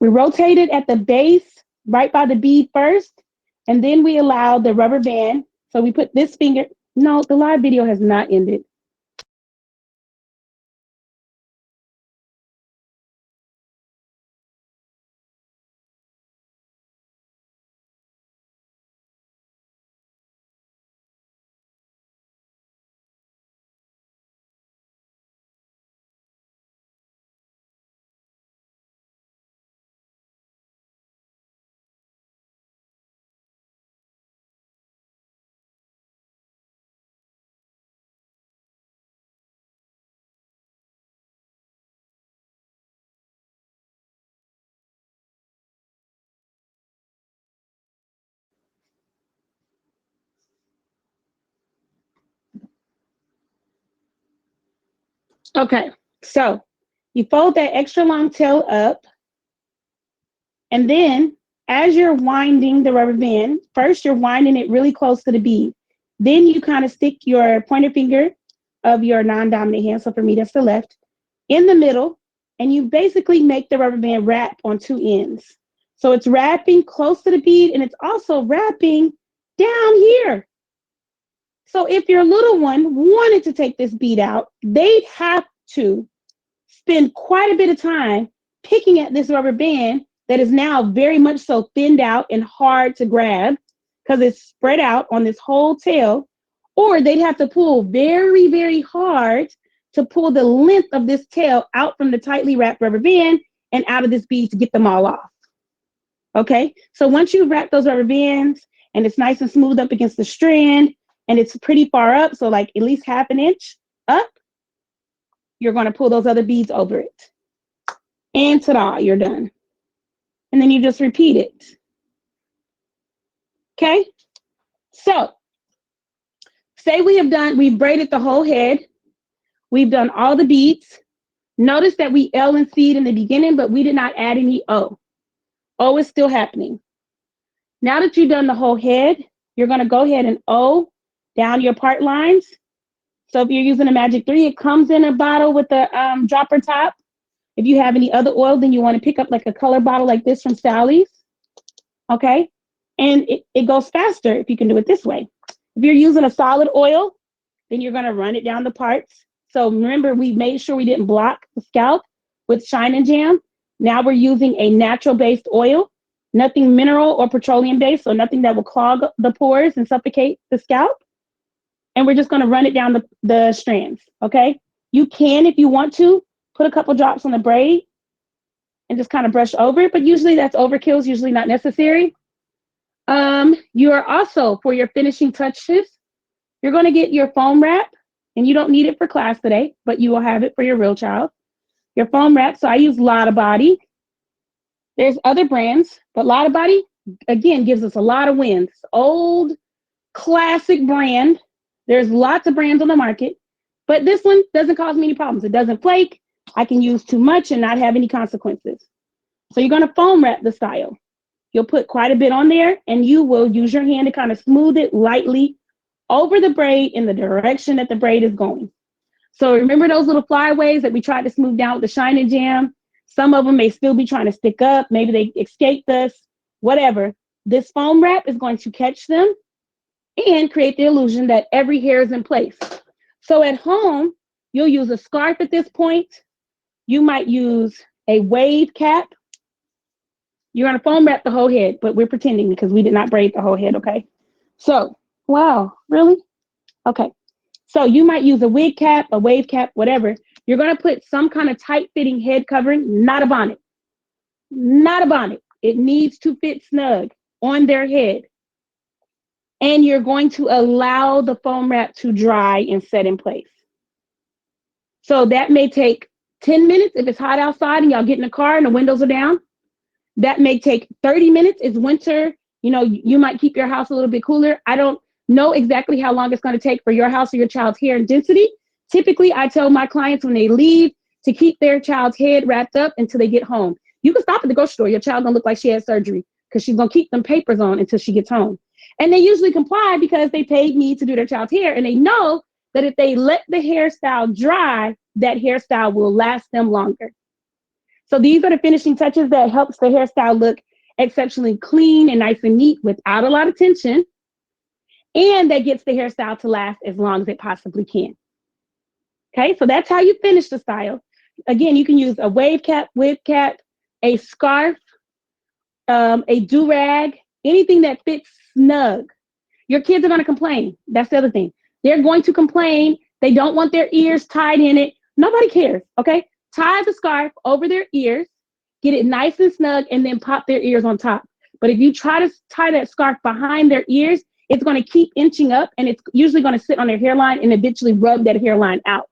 We rotate it at the base, right by the bead first, and then we allow the rubber band. So we put this finger, no, the live video has not ended. Okay, so you fold that extra long tail up, and then as you're winding the rubber band, first you're winding it really close to the bead. Then you kind of stick your pointer finger of your non-dominant hand, so for me that's the left, in the middle, and you basically make the rubber band wrap on two ends. So it's wrapping close to the bead, and it's also wrapping down here. So if your little one wanted to take this bead out, they'd have to spend quite a bit of time picking at this rubber band that is now very much so thinned out and hard to grab because it's spread out on this whole tail, or they'd have to pull very, very hard to pull the length of this tail out from the tightly wrapped rubber band and out of this bead to get them all off. Okay, so once you wrap those rubber bands and it's nice and smooth up against the strand and it's pretty far up, so like at least half an inch up, you're going to pull those other beads over it. And ta-da, you're done. And then you just repeat it. Okay, so say we've braided the whole head. We've done all the beads. Notice that we L and C'd in the beginning, but we did not add any O. O is still happening. Now that you've done the whole head, you're going to go ahead and O down your part lines. So if you're using a Magic 3, it comes in a bottle with a dropper top. If you have any other oil, then you want to pick up like a color bottle like this from Sally's. Okay? And it goes faster if you can do it this way. If you're using a solid oil, then you're going to run it down the parts. So remember, we made sure we didn't block the scalp with Shine and Jam. Now we're using a natural-based oil, nothing mineral or petroleum-based, so nothing that will clog the pores and suffocate the scalp. And we're just going to run it down the strands, okay? You can, if you want to, put a couple drops on the braid and just kind of brush over it, but usually that's overkill, is usually not necessary. You are also, for your finishing touches, you're going to get your foam wrap, and you don't need it for class today, but you will have it for your real child. Your foam wrap, so I use Lotta Body. There's other brands, but Lotta Body, again, gives us a lot of wins. Old, classic brand. There's lots of brands on the market, but this one doesn't cause me any problems. It doesn't flake. I can use too much and not have any consequences. So you're going to foam wrap the style. You'll put quite a bit on there, and you will use your hand to kind of smooth it lightly over the braid in the direction that the braid is going. So remember those little flyaways that we tried to smooth down with the Shine and Jam? Some of them may still be trying to stick up. Maybe they escaped us, whatever. This foam wrap is going to catch them and create the illusion that every hair is in place. So at home, you'll use a scarf at this point. You might use a wave cap. You're going to foam wrap the whole head, but we're pretending because we did not braid the whole head, okay? So, wow, really? Okay. So you might use a wig cap, a wave cap, whatever. You're going to put some kind of tight-fitting head covering, not a bonnet. Not a bonnet. It needs to fit snug on their head. And you're going to allow the foam wrap to dry and set in place. So that may take 10 minutes if it's hot outside and y'all get in the car and the windows are down. That may take 30 minutes. It's winter. You know, you might keep your house a little bit cooler. I don't know exactly how long it's going to take for your house or your child's hair and density. Typically, I tell my clients when they leave to keep their child's head wrapped up until they get home. You can stop at the grocery store. Your child gonna look like she had surgery because she's gonna keep them papers on until she gets home. And they usually comply because they paid me to do their child's hair, and they know that if they let the hairstyle dry, that hairstyle will last them longer. So these are the finishing touches that helps the hairstyle look exceptionally clean and nice and neat without a lot of tension, and that gets the hairstyle to last as long as it possibly can. Okay, so that's how you finish the style. Again, you can use a wave cap, wig cap, a scarf, a do-rag, anything that fits snug. Your kids are going to complain. That's the other thing. They're going to complain. They don't want their ears tied in it. Nobody cares, okay? Tie the scarf over their ears, get it nice and snug, and then pop their ears on top. But if you try to tie that scarf behind their ears, it's going to keep inching up, and it's usually going to sit on their hairline and eventually rub that hairline out.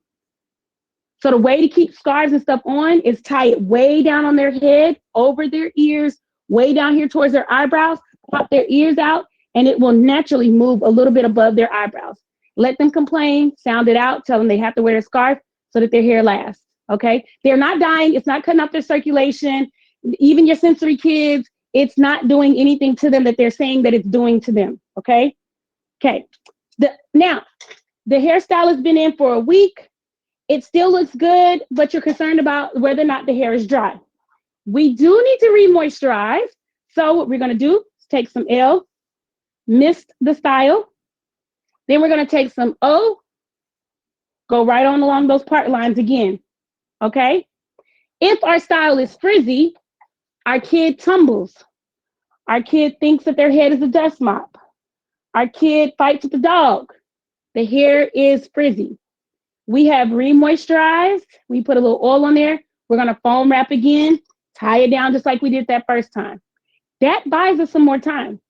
So the way to keep scarves and stuff on is tie it way down on their head, over their ears, way down here towards their eyebrows, pop their ears out, and it will naturally move a little bit above their eyebrows. Let them complain, sound it out, tell them they have to wear a scarf so that their hair lasts, okay? They're not dying. It's not cutting off their circulation. Even your sensory kids, it's not doing anything to them that they're saying that it's doing to them, okay? Okay. Now, the hairstyle has been in for a week. It still looks good, but you're concerned about whether or not the hair is dry. We do need to re-moisturize. So what we're going to do is take some L, mist the style. Then we're going to take some O, go right on along those part lines again, okay? If our style is frizzy, our kid tumbles. Our kid thinks that their head is a dust mop. Our kid fights with the dog. The hair is frizzy. We have re-moisturized. We put a little oil on there. We're going to foam wrap again, tie it down just like we did that first time. That buys us some more time.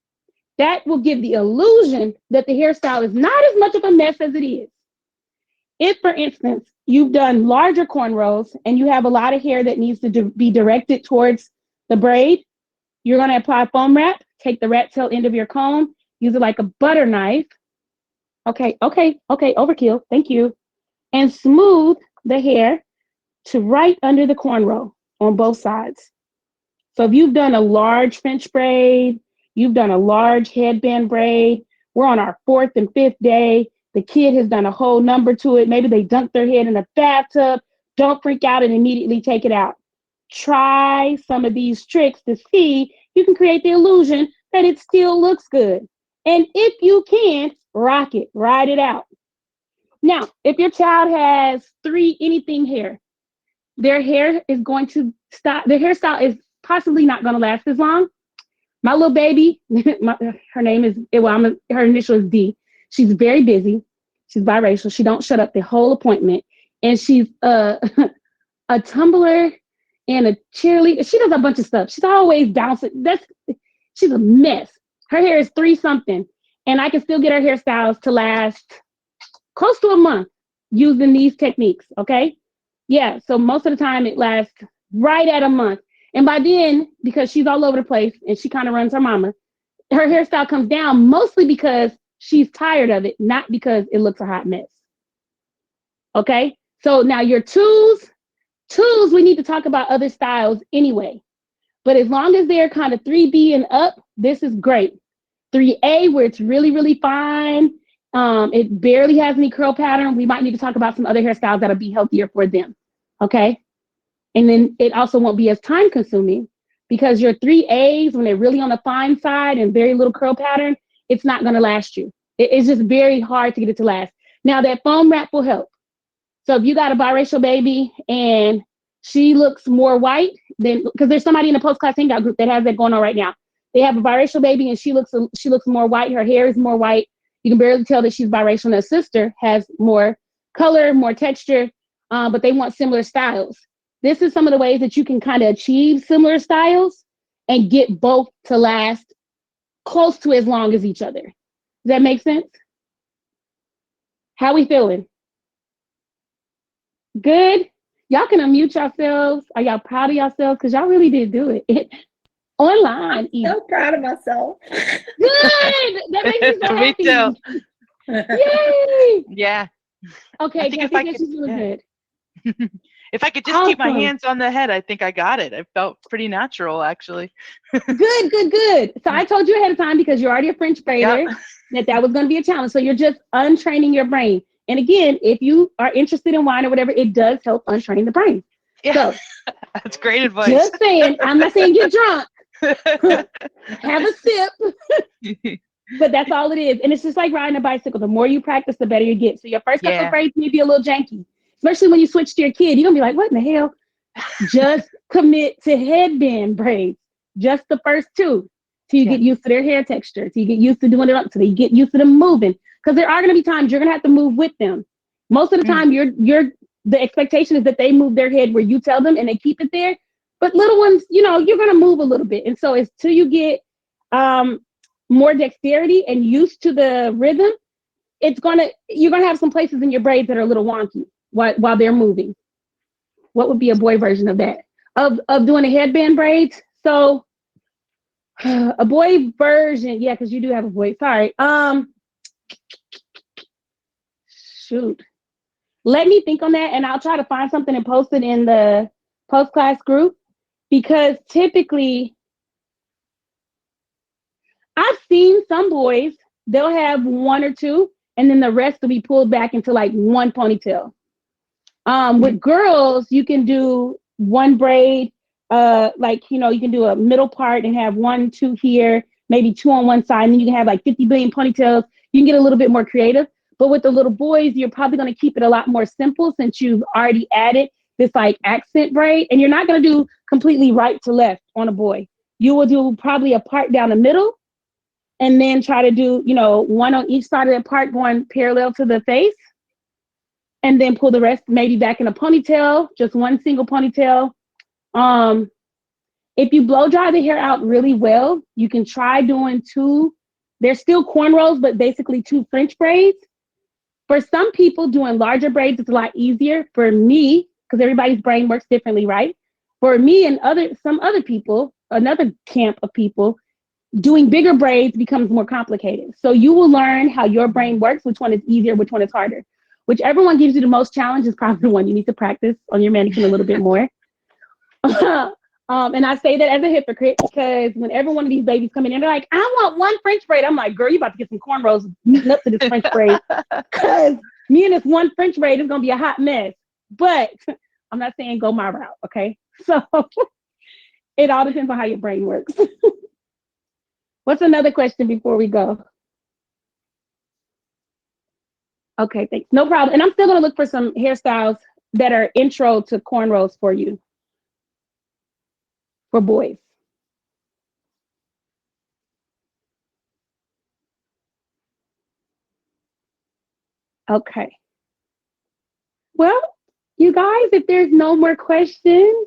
That will give the illusion that the hairstyle is not as much of a mess as it is. If, for instance, you've done larger cornrows and you have a lot of hair that needs to be directed towards the braid, you're going to apply foam wrap, take the rat tail end of your comb, use it like a butter knife. Okay, overkill. Thank you. And smooth the hair to right under the cornrow on both sides. So if you've done a large French braid, you've done a large headband braid, we're on our 4th and 5th day, the kid has done a whole number to it, maybe they dunked their head in a bathtub, don't freak out and immediately take it out. Try some of these tricks to see you can create the illusion that it still looks good. And if you can, rock it, ride it out. Now, if your child has 3 anything hair, their hair is going to stop, their hairstyle is possibly not going to last as long. My little baby, her name is, her initial is D. She's very busy. She's biracial. She don't shut up the whole appointment. And she's a tumbler and a cheerleader. She does a bunch of stuff. She's always bouncing. She's a mess. Her hair is 3 something. And I can still get her hairstyles to last close to a month using these techniques, okay? Yeah, so most of the time it lasts right at a month. And by then, because she's all over the place and she kind of runs her mama, her hairstyle comes down mostly because she's tired of it, not because it looks a hot mess. Okay? So now your tools, we need to talk about other styles anyway. But as long as they're kind of 3B and up, this is great. 3A, where it's really, really fine. It barely has any curl pattern. We might need to talk about some other hairstyles that'll be healthier for them. Okay? And then it also won't be as time consuming because your 3As, when they're really on the fine side and very little curl pattern, it's not going to last you. It's just very hard to get it to last. Now that foam wrap will help. So if you got a biracial baby and she looks more white, then because there's somebody in the post-class hangout group that has that going on right now. They have a biracial baby and she looks more white. Her hair is more white. You can barely tell that she's biracial. And her sister has more color, more texture, but they want similar styles. This is some of the ways that you can kind of achieve similar styles and get both to last close to as long as each other. Does that make sense? How we feeling? Good? Y'all can unmute yourselves. Are y'all proud of yourselves? Because y'all really did do it. Online. I'm so proud of myself. Good! That makes me so happy. Me too. Yay! Yeah. Okay, I think she's doing good. If I could just keep my hands on the head, I think I got it. I felt pretty natural, actually. Good. So I told you ahead of time because you're already a French braider that was going to be a challenge. So you're just untraining your brain. And again, if you are interested in wine or whatever, it does help untrain the brain. Yeah. So that's great advice. Just saying, I'm not saying get drunk. Have a sip. But that's all it is. And it's just like riding a bicycle. The more you practice, the better you get. So your first couple of braids may be a little janky. Especially when you switch to your kid, you're going to be like, what in the hell? Just commit to headband braids. Just the first 2 till you get used to their hair texture, till you get used to doing it up, till you get used to them moving. Because there are going to be times you're going to have to move with them. Most of the time, the expectation is that they move their head where you tell them and they keep it there. But little ones, you're going to move a little bit. And so it's till you get more dexterity and used to the rhythm, you're going to have some places in your braids that are a little wonky while they're moving. What would be a boy version of that? Of doing a headband braids? So a boy version, because you do have a boy. Sorry. Shoot. Let me think on that and I'll try to find something and post it in the post-class group because typically I've seen some boys, they'll have 1 or 2 and then the rest will be pulled back into like 1 ponytail. With girls, you can do 1 braid, you can do a middle part and have 1, 2 here, maybe 2 on one side, and then you can have like 50 billion ponytails. You can get a little bit more creative. But with the little boys, you're probably going to keep it a lot more simple since you've already added this like accent braid. And you're not going to do completely right to left on a boy. You will do probably a part down the middle and then try to do, 1 on each side of that part going parallel to the face. and then pull the rest maybe back in a ponytail, just one single ponytail. If you blow dry the hair out really well, you can try doing two. They're still cornrows, but basically two French braids. For some people, doing larger braids is a lot easier. For me, because everybody's brain works differently, right? For me and some other people, another camp of people, doing bigger braids becomes more complicated. So you will learn how your brain works, which one is easier, which one is harder. Whichever one gives you the most challenge is probably the one you need to practice on your mannequin a little bit more. And I say that as a hypocrite because whenever one of these babies come in and they're like, I want one French braid, I'm like, girl, you about to get some cornrows meeting up to this French braid because me and this one French braid is going to be a hot mess. But I'm not saying go my route, okay? So it all depends on how your brain works. What's another question before we go? Okay, thanks. No problem. And I'm still going to look for some hairstyles that are intro to cornrows for you. For boys. Okay. Well, you guys, if there's no more questions,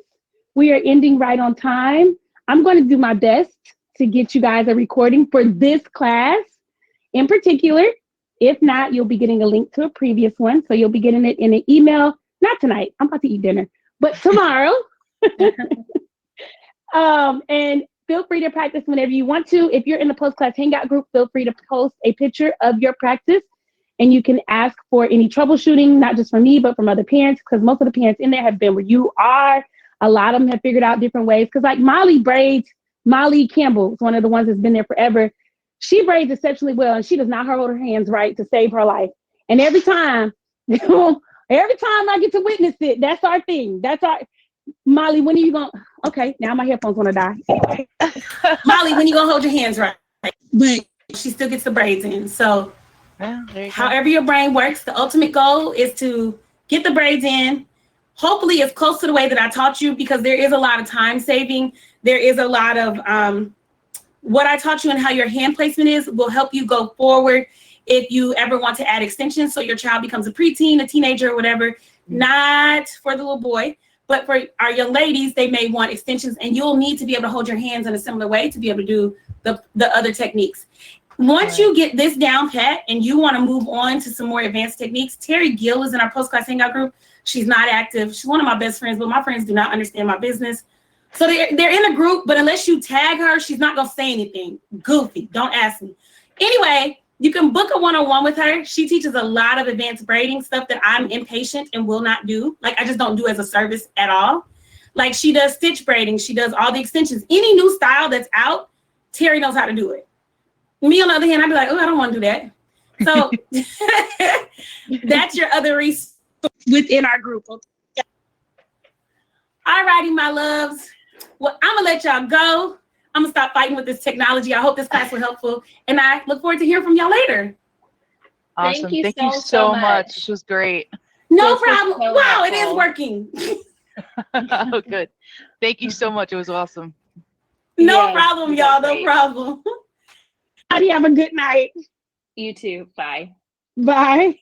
we are ending right on time. I'm going to do my best to get you guys a recording for this class in particular. If not, you'll be getting a link to a previous one. So you'll be getting it in an email, not tonight. I'm about to eat dinner, but tomorrow. And feel free to practice whenever you want to. If you're in the post-class hangout group, feel free to post a picture of your practice and you can ask for any troubleshooting, not just from me, but from other parents, because most of the parents in there have been where you are. A lot of them have figured out different ways. Because like Molly Campbell is one of the ones that's been there forever. She braids exceptionally well and she does not hold her hands right to save her life. And every time, every time I get to witness it, that's our thing. That's our Molly, when are you going? Okay, now my headphones want to die. Molly, when are you going to hold your hands right? But she still gets the braids in. So however your brain works, the ultimate goal is to get the braids in. Hopefully it's close to the way that I taught you because there is a lot of time saving. There is a lot of what I taught you and how your hand placement is will help you go forward if you ever want to add extensions so your child becomes a preteen, a teenager, or whatever. Not for the little boy. But for our young ladies, they may want extensions and you'll need to be able to hold your hands in a similar way to be able to do the other techniques. Once you get this down pat and you want to move on to some more advanced techniques, Terry Gill is in our post-class hangout group. She's not active. She's one of my best friends, but my friends do not understand my business. So they're in a group, but unless you tag her, she's not going to say anything. Goofy. Don't ask me. Anyway, you can book a one-on-one with her. She teaches a lot of advanced braiding stuff that I'm impatient and will not do. Like I just don't do as a service at all. Like she does stitch braiding. She does all the extensions. Any new style that's out, Terry knows how to do it. Me on the other hand, I'd be like, oh, I don't want to do that. So that's your other resource within our group. Okay. All righty, my loves. Well, I'm going to let y'all go. I'm going to stop fighting with this technology. I hope this class was helpful. And I look forward to hearing from y'all later. Awesome. Thank you so much. This was great. No problem. So wow, helpful. It is working. Oh, good. Thank you so much. It was awesome. No problem, y'all. No problem. Have a good night. You too. Bye. Bye.